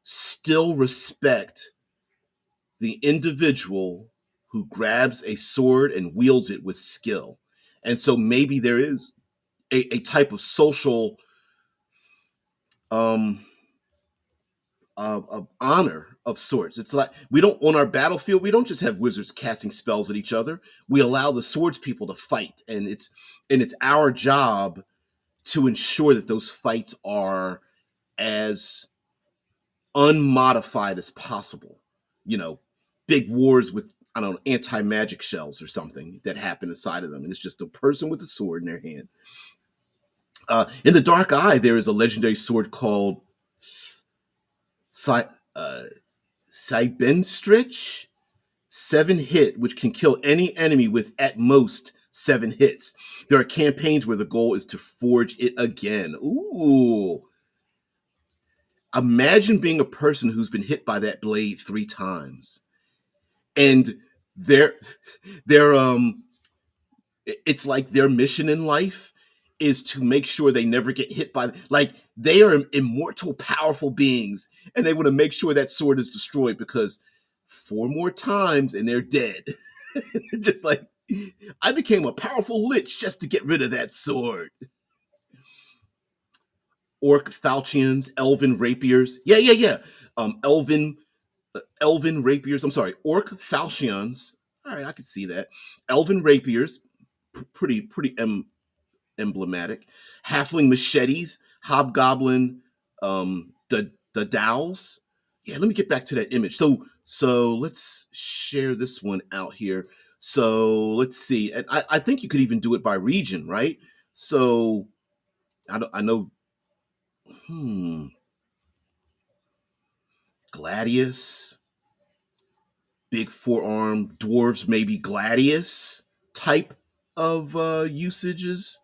still respect the individual who grabs a sword and wields it with skill. And so maybe there is a type of social um, of honor of sorts. It's like, we don't, on our battlefield, we don't just have wizards casting spells at each other. We allow the swords people to fight, and it's our job to ensure that those fights are as unmodified as possible. You know, big wars with, I don't know, anti-magic shells or something that happen inside of them, and it's just a person with a sword in their hand. In the Dark Eye, there is a legendary sword called Cy- uh, Cybenstrich 7 hit, which can kill any enemy with at most 7 hits. There are campaigns where the goal is to forge it again. Ooh. Imagine being a person who's been hit by that blade 3 times. And their their it's like their mission in life is to make sure they never get hit by, like, they are immortal, powerful beings, and they want to make sure that sword is destroyed, because 4 more times and they're dead. Just like, I became a powerful lich just to get rid of that sword. Orc falchions, elven rapiers. Yeah, yeah, yeah. Elven rapiers. I'm sorry, orc falchions. All right, I could see that. Elven rapiers, pretty emblematic. Halfling machetes, hobgoblin, the dowels. Yeah, let me get back to that image. So let's share this one out here. So let's see, and I think you could even do it by region, right? So I know. Hmm, Gladius, big forearm dwarves, maybe Gladius type of usages.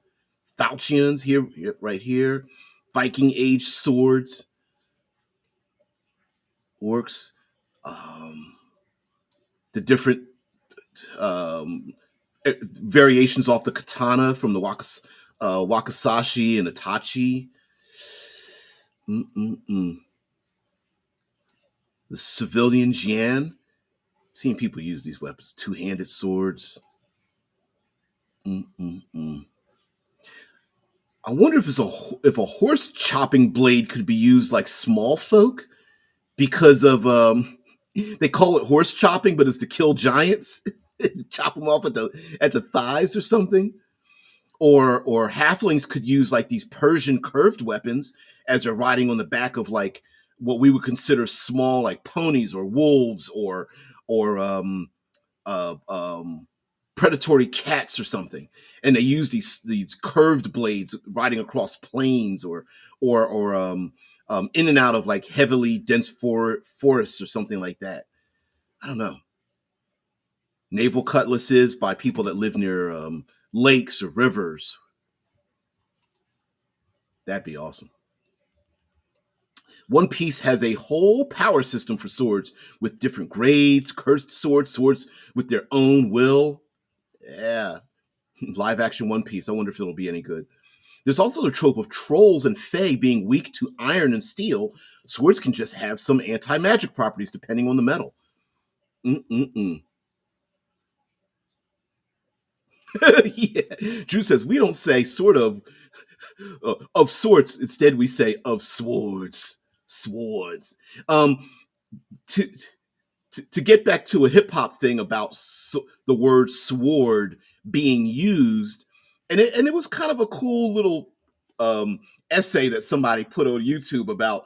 Falchions here, right here. Viking age swords, orcs, the different variations off the katana from the Wakasashi and Itachi. Mm-mm-mm. The civilian Jian. Seen people use these weapons, two-handed swords. Mm-mm-mm. I wonder if a horse chopping blade could be used like small folk, because of they call it horse chopping, but it's to kill giants. Chop them off at the thighs or something. Or halflings could use like these Persian curved weapons as they're riding on the back of, like, what we would consider small, like ponies or wolves, or uh, um, predatory cats or something, and they use these curved blades riding across plains, or in and out of like heavily dense forests or something like that. I don't know. Naval cutlasses by people that live near lakes or rivers. That'd be awesome. One Piece has a whole power system for swords with different grades, cursed swords with their own will. Yeah. Live action One Piece. I wonder if it'll be any good. There's also the trope of trolls and fae being weak to iron and steel. Swords can just have some anti magic properties depending on the metal. Mm-mm-mm. Yeah. Drew says we don't say sort of sorts. Instead, we say of swords. Swords. Um, to, to get back to a hip hop thing about the word sword being used, And it was kind of a cool little um, essay that somebody put on YouTube about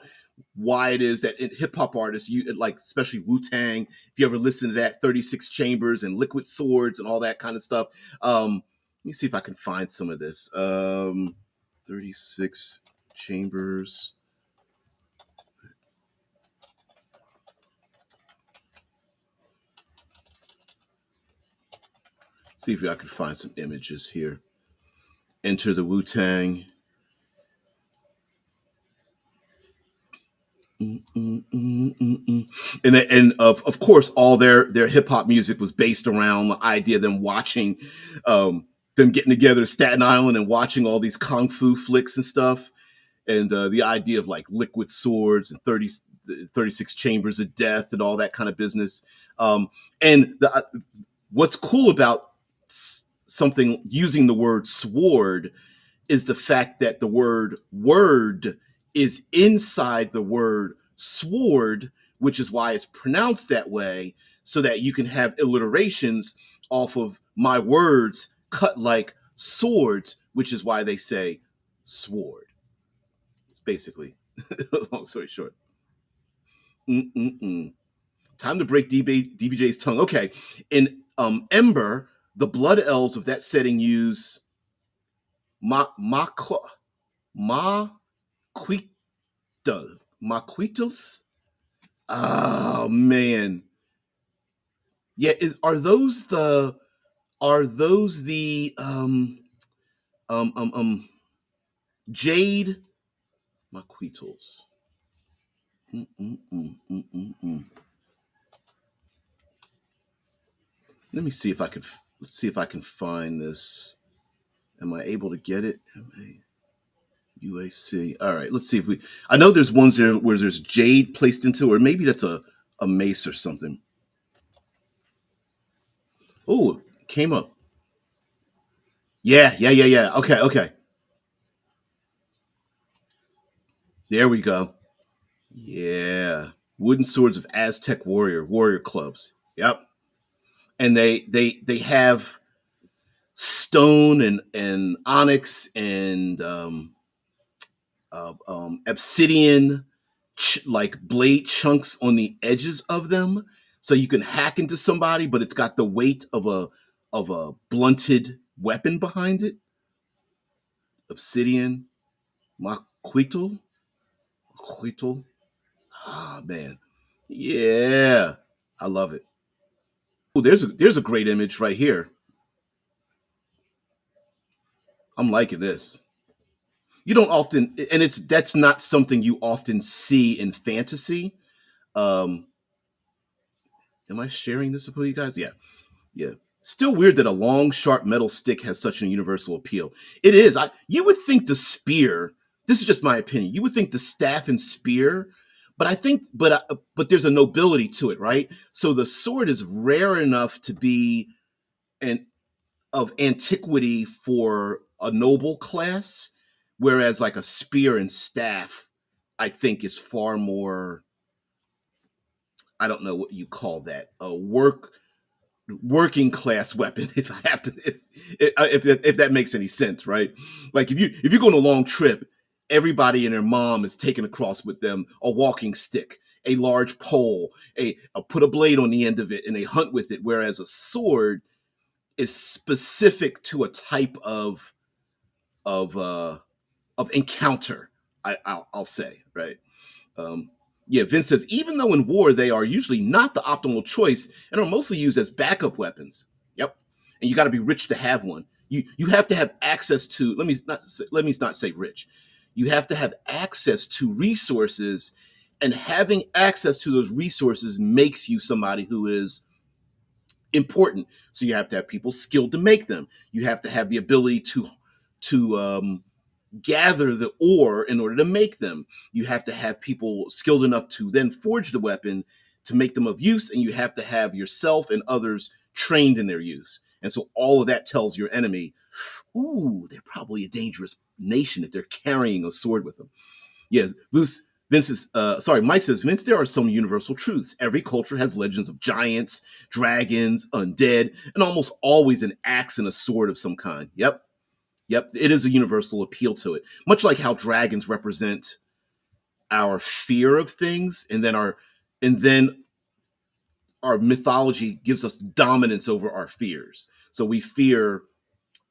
why it is that hip hop artists, you like, especially Wu Tang, if you ever listen to that, 36 Chambers and Liquid Swords and all that kind of stuff. Let me see if I can find some of this. 36 Chambers. See if I can find some images here. Enter the Wu Tang. And of course, all their hip hop music was based around the idea of them watching, them getting together at Staten Island and watching all these kung fu flicks and stuff, and the idea of like liquid swords and 36 chambers of death and all that kind of business. And what's cool about something using the word sword is the fact that the word is inside the word sword, which is why it's pronounced that way, so that you can have alliterations off of my words cut like swords, which is why they say sword. It's basically, long story short. Mm-mm-mm. Time to break DBJ's tongue. Okay, in Ember, the blood elves of that setting use ma ma ma Maquitos. Oh man, yeah. Are those the Jade Maquitos? Mm-mm-mm-mm-mm-mm. Let me see if I could. Let's see if I can find this. Am I able to get it? UAC. All right. Let's see if we. I know there's ones there where there's jade placed into, or maybe that's a mace or something. Oh, it came up. Yeah, yeah, yeah, yeah. Okay, okay. There we go. Yeah. Wooden swords of Aztec warrior clubs. Yep. And they have stone and onyx and obsidian like blade chunks on the edges of them, so you can hack into somebody, but it's got the weight of a blunted weapon behind it. Obsidian maquito. Maquito. Ah, man. Yeah. I love it. Oh, there's a great image right here. I'm liking this. You don't often, and it's that's not something you often see in fantasy. Um, am I sharing this with you guys? Yeah, yeah. Still weird that a long, sharp metal stick has such a universal appeal. It is. You would think the spear. This is just my opinion. You would think the staff and spear, but I think, but there's a nobility to it, right? So the sword is rare enough to be an of antiquity for a noble class, whereas like a spear and staff, I think is far more. I don't know what you call that. A working class weapon, if I have to, if that makes any sense, right? Like if you go on a long trip, everybody and their mom is taking across with them a walking stick, a large pole, a put a blade on the end of it, and they hunt with it. Whereas a sword is specific to a type of uh of encounter. I'll say, right. Um, yeah, Vince says even though in war they are usually not the optimal choice and are mostly used as backup weapons. Yep, and you got to be rich to have one. You have to have access to. Let me not say rich. You have to have access to resources, and having access to those resources makes you somebody who is important. So you have to have people skilled to make them. You have to have the ability to gather the ore in order to make them. You have to have people skilled enough to then forge the weapon to make them of use, and you have to have yourself and others trained in their use. And so all of that tells your enemy, ooh, they're probably a dangerous nation if they're carrying a sword with them. Yes, Vince is sorry, Mike says, Vince, there are some universal truths. Every culture has legends of giants, dragons, undead, and almost always an axe and a sword of some kind. Yep. Yep, it is a universal appeal to it. Much like how dragons represent our fear of things, and then our mythology gives us dominance over our fears. So we fear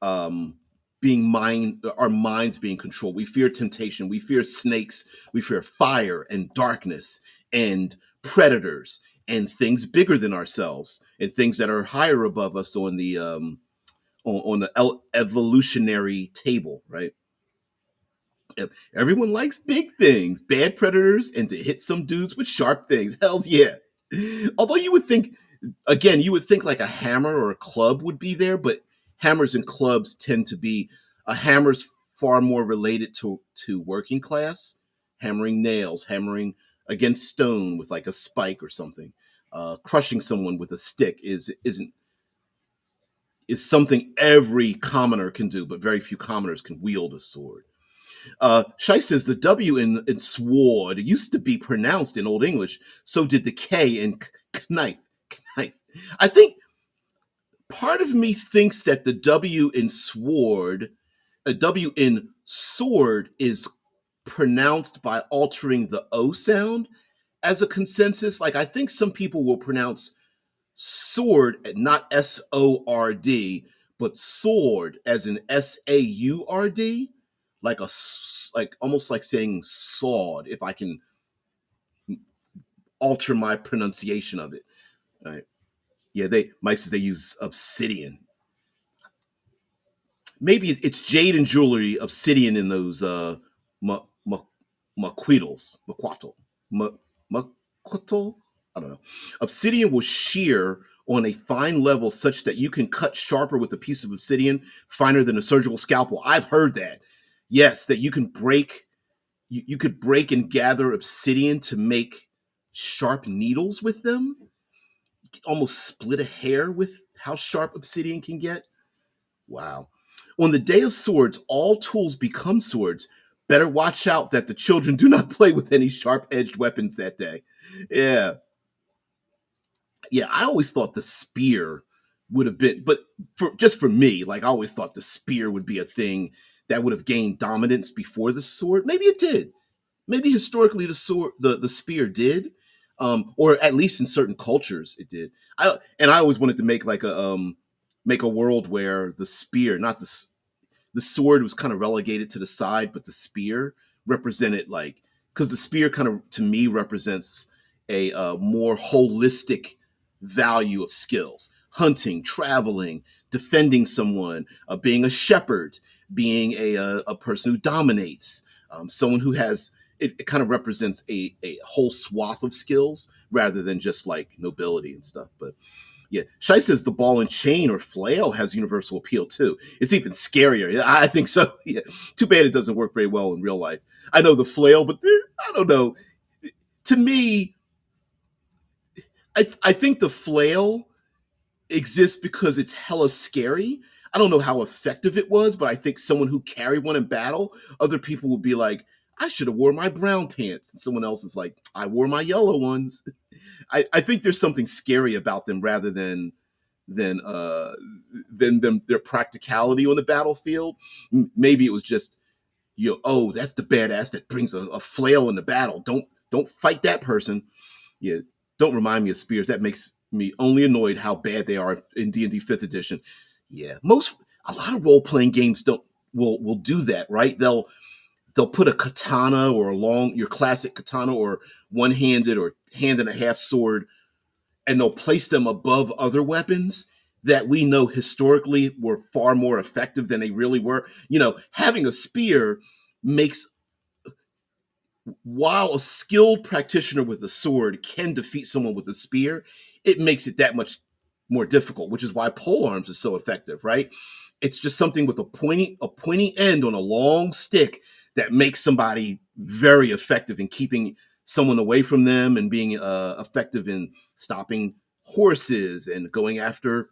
um our minds being controlled. We fear temptation, we fear snakes, we fear fire and darkness and predators and things bigger than ourselves and things that are higher above us on the evolutionary table, right? Everyone likes big things, bad predators, and to hit some dudes with sharp things. Hell's yeah. Although you would think, again, you would think like a hammer or a club would be there, but hammers and clubs tend to be a hammer's far more related to working class, hammering nails, hammering against stone with like a spike or something. Crushing someone with a stick is something every commoner can do, but very few commoners can wield a sword. Shai says the W in sword used to be pronounced in Old English. So did the K in knife. Knife. I think part of me thinks that the W in sword, a W in sword, is pronounced by altering the O sound as a consensus. Like I think some people will pronounce sword, not SORD, but sword as in SAURD, like like almost like saying sword. If I can alter my pronunciation of it, right? Yeah, Mike says they use obsidian. Maybe it's jade and jewelry, obsidian in those ma, ma, maquatl, ma, maquatl. I don't know. Obsidian will shear on a fine level such that you can cut sharper with a piece of obsidian, finer than a surgical scalpel. I've heard that. Yes, that you can break. You could break and gather obsidian to make sharp needles with them. You can almost split a hair with how sharp obsidian can get. Wow. On the day of swords, all tools become swords. Better watch out that the children do not play with any sharp edged weapons that day. Yeah. Yeah, I always thought the spear would have been, but for me, like I always thought the spear would be a thing that would have gained dominance before the sword. Maybe it did. Maybe historically the spear did, or at least in certain cultures it did. I always wanted to make a world where the spear, not the sword, was kind of relegated to the side, but the spear represented, like, because the spear kind of to me represents a more holistic value of skills: hunting, traveling, defending someone, being a shepherd, being a person who dominates, someone who has it kind of represents a whole swath of skills rather than just like nobility and stuff. But yeah, Shai says the ball and chain or flail has universal appeal too. It's even scarier. Yeah, I think so. Yeah. Too bad it doesn't work very well in real life. I know the flail, but I don't know. To me, I think the flail exists because it's hella scary. I don't know how effective it was, but I think someone who carried one in battle, other people would be like, I should have wore my brown pants. And someone else is like, I wore my yellow ones. I think there's something scary about them rather than uh than them their practicality on the battlefield. Maybe it was just, oh, that's the badass that brings a flail in the battle. Don't fight that person. Yeah, don't remind me of spears. That makes me only annoyed how bad they are in D&D 5th edition. Yeah, a lot of role playing games don't will do that, right? They'll put a katana or your classic katana or one handed or hand and a half sword, and they'll place them above other weapons that we know historically were far more effective than they really were. Having a spear makes, while a skilled practitioner with a sword can defeat someone with a spear, it makes it that much more difficult, which is why pole arms is so effective, right? It's just something with a pointy end on a long stick that makes somebody very effective in keeping someone away from them and being effective in stopping horses and going after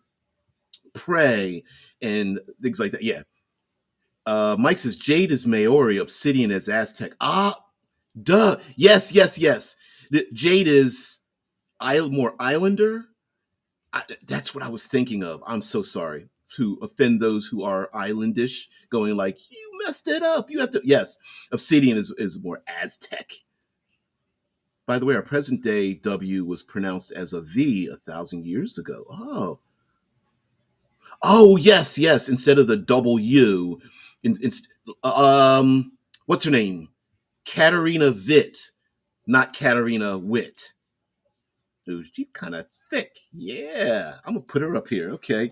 prey and things like that. Yeah. Mike says jade is Maori, obsidian is Aztec. Ah, duh. Yes, yes, yes. Jade is more Islander. That's what I was thinking of. I'm so sorry. to offend those who are islandish, going like, "You messed it up. You have to." Yes, obsidian is more Aztec. By the way, our present day W was pronounced as a V 1,000 years ago. Oh, yes, yes. Instead of the double U, in, um, what's her name? Katarina Witt, not Katarina Witt. Ooh, she's kind of thick. Yeah, I'm gonna put her up here. Okay.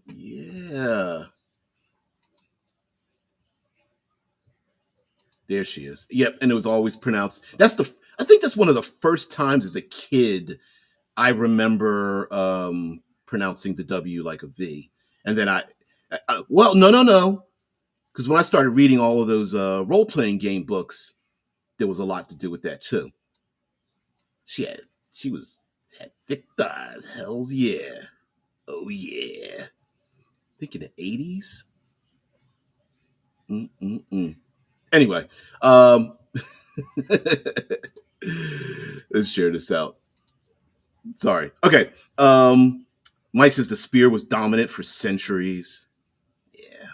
Yeah, there she is. Yep, and it was always pronounced. That's the. I think that's one of the first times as a kid I remember pronouncing the W like a V, and then well, no, no, no, because when I started reading all of those role playing game books, there was a lot to do with that too. She had, she was had thick thighs. Hell's yeah, oh yeah. I think in the '80s. Mm-mm-mm. Anyway, um, let's share this out. Sorry. Okay. Um, Mike says the spear was dominant for centuries. Yeah.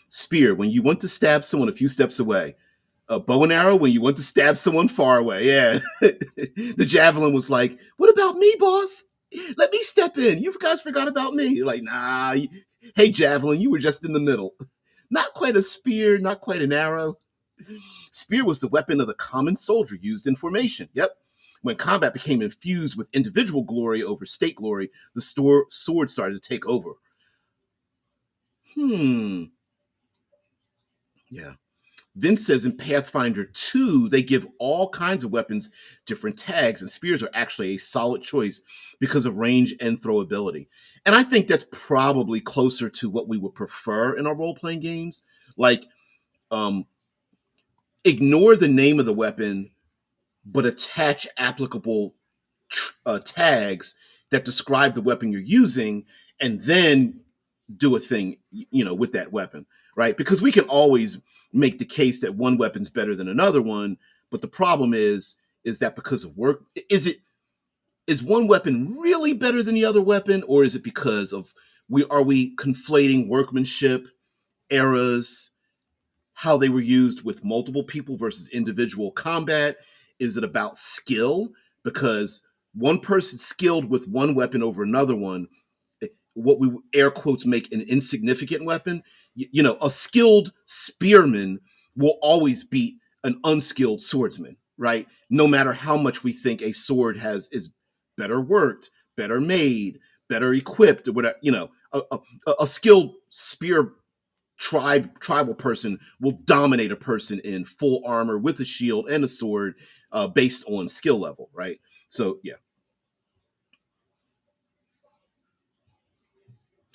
Spear, when you want to stab someone a few steps away. A bow and arrow, when you want to stab someone far away. Yeah. The javelin was like, what about me, boss? Let me step in. You guys forgot about me. You're like, nah. Hey, javelin, you were just in the middle. Not quite a spear, not quite an arrow. Spear was the weapon of the common soldier used in formation. Yep. When combat became infused with individual glory over state glory, the sword started to take over. Hmm. Yeah. Vince says in Pathfinder 2, they give all kinds of weapons different tags, and spears are actually a solid choice because of range and throwability. And I think that's probably closer to what we would prefer in our role playing games. Like, um, ignore the name of the weapon, but attach applicable tags that describe the weapon you're using, and then do a thing, with that weapon, right? Because we can always make the case that one weapon's better than another one, but the problem is that because of work, is one weapon really better than the other weapon, or is it because of we conflating workmanship, eras, how they were used with multiple people versus individual combat? Is it about skill? Because one person skilled with one weapon over another one, what we air quotes make an insignificant weapon. A skilled spearman will always beat an unskilled swordsman, right? No matter how much we think a sword is better worked, better made, better equipped, or whatever. A skilled spear tribal person will dominate a person in full armor with a shield and a sword, based on skill level, right? So yeah.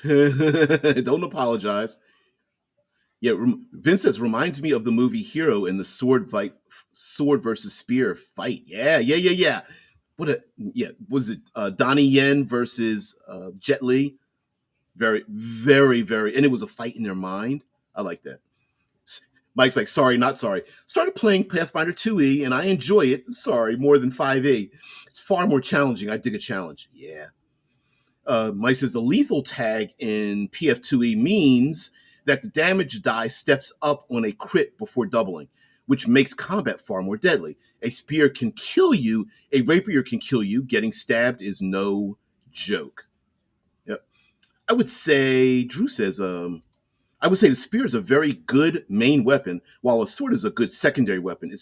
Don't apologize. Yeah, Vince says reminds me of the movie Hero in the sword versus spear fight. Yeah, yeah, yeah, yeah. Was it Donnie Yen versus Jet Li? Very, very, very, and it was a fight in their mind. I like that. Mike's like, sorry, not sorry. Started playing Pathfinder 2e and I enjoy it. Sorry, more than 5e. It's far more challenging. I dig a challenge. Yeah. Mike says the lethal tag in PF2E means that the damage die steps up on a crit before doubling, which makes combat far more deadly. A spear can kill you, a rapier can kill you. Getting stabbed is no joke. Yep. I would say, Drew says, I would say the spear is a very good main weapon, while a sword is a good secondary weapon. It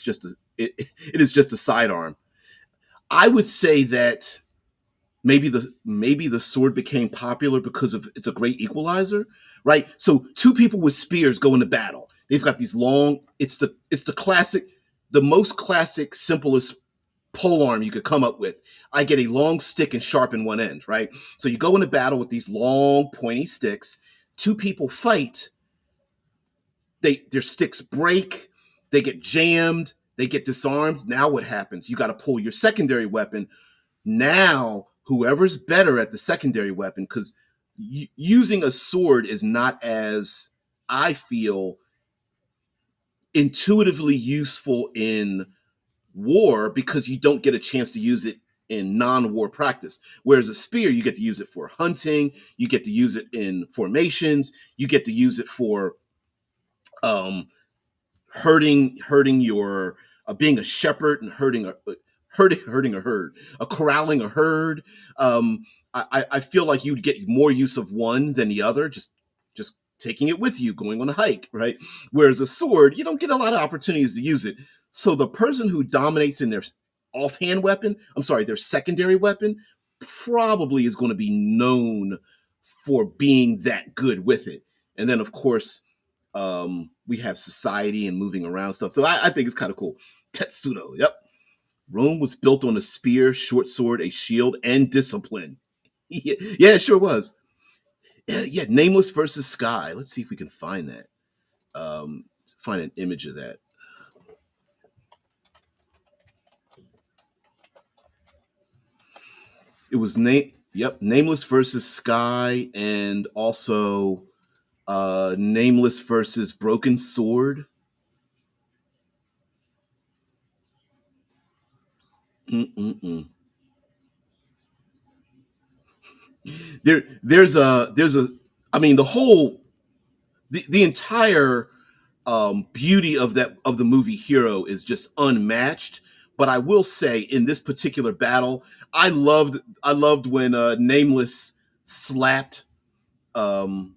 is just a sidearm. I would say that maybe the sword became popular because of it's a great equalizer, right? So two people with spears go into battle. They've got these long. It's the classic, the most classic, simplest pole arm you could come up with. I get a long stick and sharpen one end, right? So you go into battle with these long pointy sticks. Two people fight. Their sticks break. They get jammed. They get disarmed. Now what happens? You got to pull your secondary weapon. Now whoever's better at the secondary weapon, because using a sword is not as, I feel, intuitively useful in war, because you don't get a chance to use it in non-war practice. Whereas a spear, you get to use it for hunting, you get to use it in formations, you get to use it for um, herding your being a shepherd and herding a herd, corralling a herd. Um, I feel like you'd get more use of one than the other. Just taking it with you, going on a hike, right? Whereas a sword, you don't get a lot of opportunities to use it. So the person who dominates in their offhand weapon, I'm sorry, their secondary weapon, probably is going to be known for being that good with it. And then, of course, we have society and moving around stuff. So I think it's kind of cool. Tetsudo, yep. Rome was built on a spear, short sword, a shield, and discipline. Yeah, it sure was. Yeah, Nameless versus Sky. Let's see if we can find that. Find an image of that. It was Yep, Nameless versus Sky, and also Nameless versus Broken Sword. Mm-mm-mm. There's a. I mean, the entire beauty of the movie Hero is just unmatched. But I will say, in this particular battle, I loved when Nameless slapped um,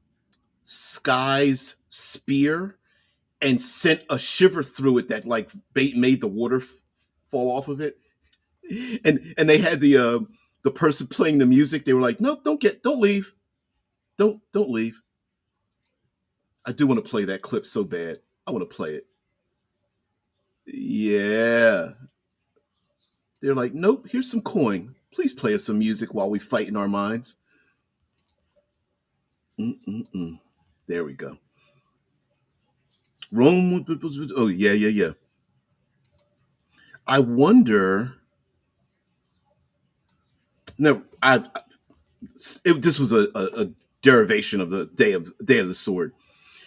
Sky's spear and sent a shiver through it that like made the water fall off of it. And they had the person playing the music. They were like, "No, don't leave, don't leave." I do want to play that clip so bad. I want to play it. Yeah. They're like, nope, here's some coin. Please play us some music while we fight in our minds. Mm-mm-mm. There we go. Rome. Oh, yeah, yeah, yeah. I wonder. No, this was a derivation of the Day of the Sword.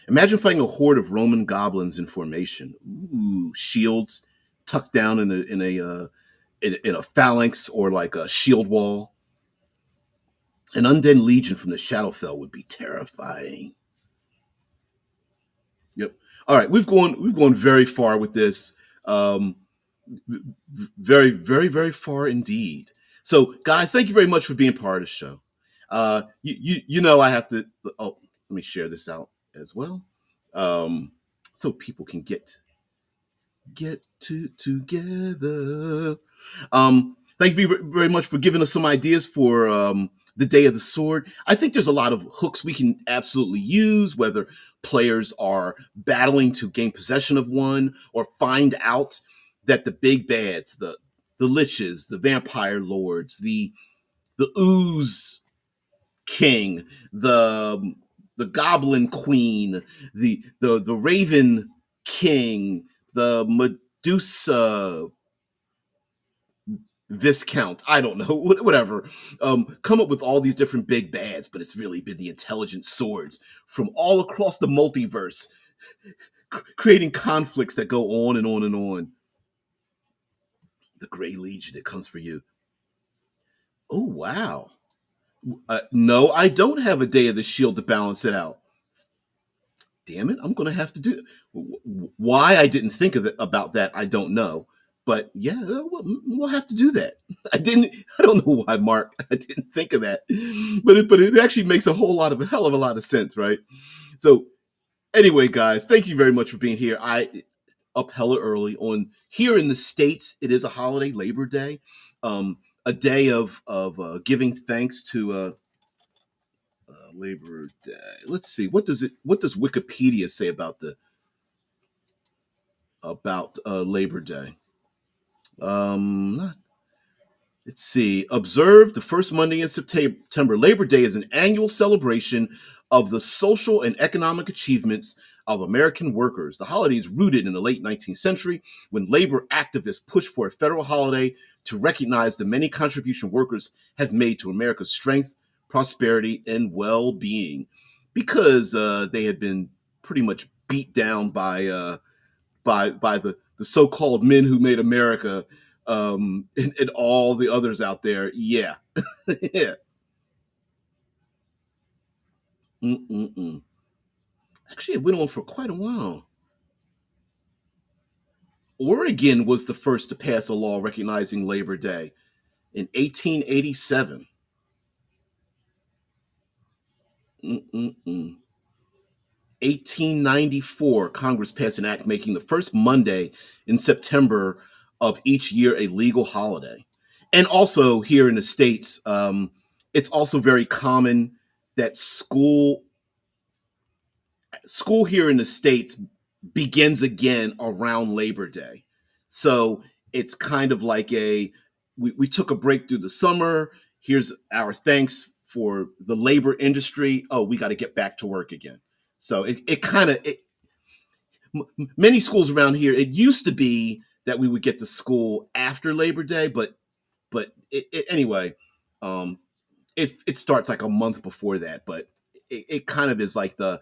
Imagine fighting a horde of Roman goblins in formation. Ooh, shields tucked down in a phalanx or like a shield wall. An undead legion from the Shadowfell would be terrifying. Yep. All right, we've gone very far with this. Um, very, very, very far indeed. So, guys, thank you very much for being part of the show. You know I have to. Oh, let me share this out as well, so people can get together. Thank you very much for giving us some ideas for the Day of the Sword. I think there's a lot of hooks we can absolutely use, whether players are battling to gain possession of one or find out that the big bads, the liches, the vampire lords, the ooze king, the goblin queen, the raven king, the Medusa Viscount, I don't know, whatever. Come up with all these different big bads, but it's really been the intelligent swords from all across the multiverse, creating conflicts that go on and on and on. The Grey Legion, it comes for you. Oh, wow. No, I don't have a Day of the Shield to balance it out. Damn it, I'm going to have to do. Why I didn't think about that, I don't know. But yeah, we'll have to do that. I didn't. I don't know why, Mark. I didn't think of that, but it actually makes a hell of a lot of sense, right? So anyway, guys, thank you very much for being here. I up hella early on here in the States. It is a holiday, Labor Day, a day of giving thanks to Labor Day. Let's see, what does Wikipedia say about the about Labor Day? Not Let's see. Observed the first Monday in September. Labor Day is an annual celebration of the social and economic achievements of American workers. The holiday is rooted in the late 19th century when labor activists pushed for a federal holiday to recognize the many contributions workers have made to America's strength, prosperity, and well-being. Because they had been pretty much beat down by the so-called men who made America. and all the others out there. Yeah, yeah. Mm-mm-mm. Actually, it went on for quite a while. Oregon was the first to pass a law recognizing Labor Day in 1887. Mm-mm-mm. 1894, Congress passed an act making the first Monday in September of each year a legal holiday. And also here in the States, it's also very common that school here in the States begins again around Labor Day. So it's kind of like we took a break through the summer. Here's our thanks for the labor industry. Oh, we got to get back to work again. So it kind of, many schools around here, it used to be that we would get to school after Labor Day, but anyway, um, it starts like a month before that. But it kind of is like the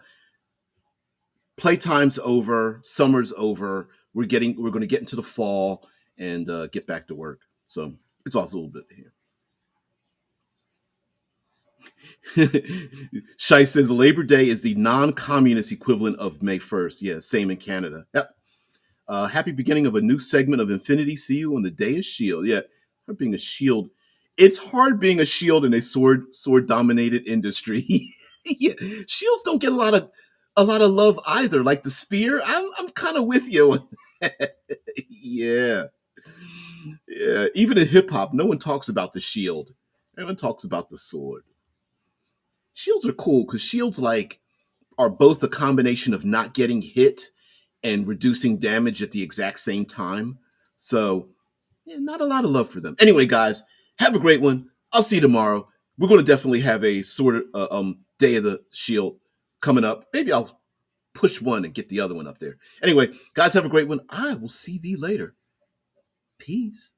playtime's over, summer's over. We're going to get into the fall and get back to work. So it's also a little bit here. Shai says Labor Day is the non-communist equivalent of May 1st. Yeah, same in Canada. Yep. Happy beginning of a new segment of Infinity. See you on the day of Shield. Yeah, hard being a Shield. It's hard being a Shield in a sword dominated industry. Yeah, Shields don't get a lot of love either. Like the spear, I'm kind of with you on that. Yeah, yeah. Even in hip hop, no one talks about the shield. Everyone talks about the sword. Shields are cool because shields are both a combination of not getting hit and reducing damage at the exact same time. So, yeah, not a lot of love for them. Anyway, guys, have a great one. I'll see you tomorrow. We're going to definitely have a sort of Day of the Shield coming up. Maybe I'll push one and get the other one up there. Anyway, guys, have a great one. I will see thee later. Peace.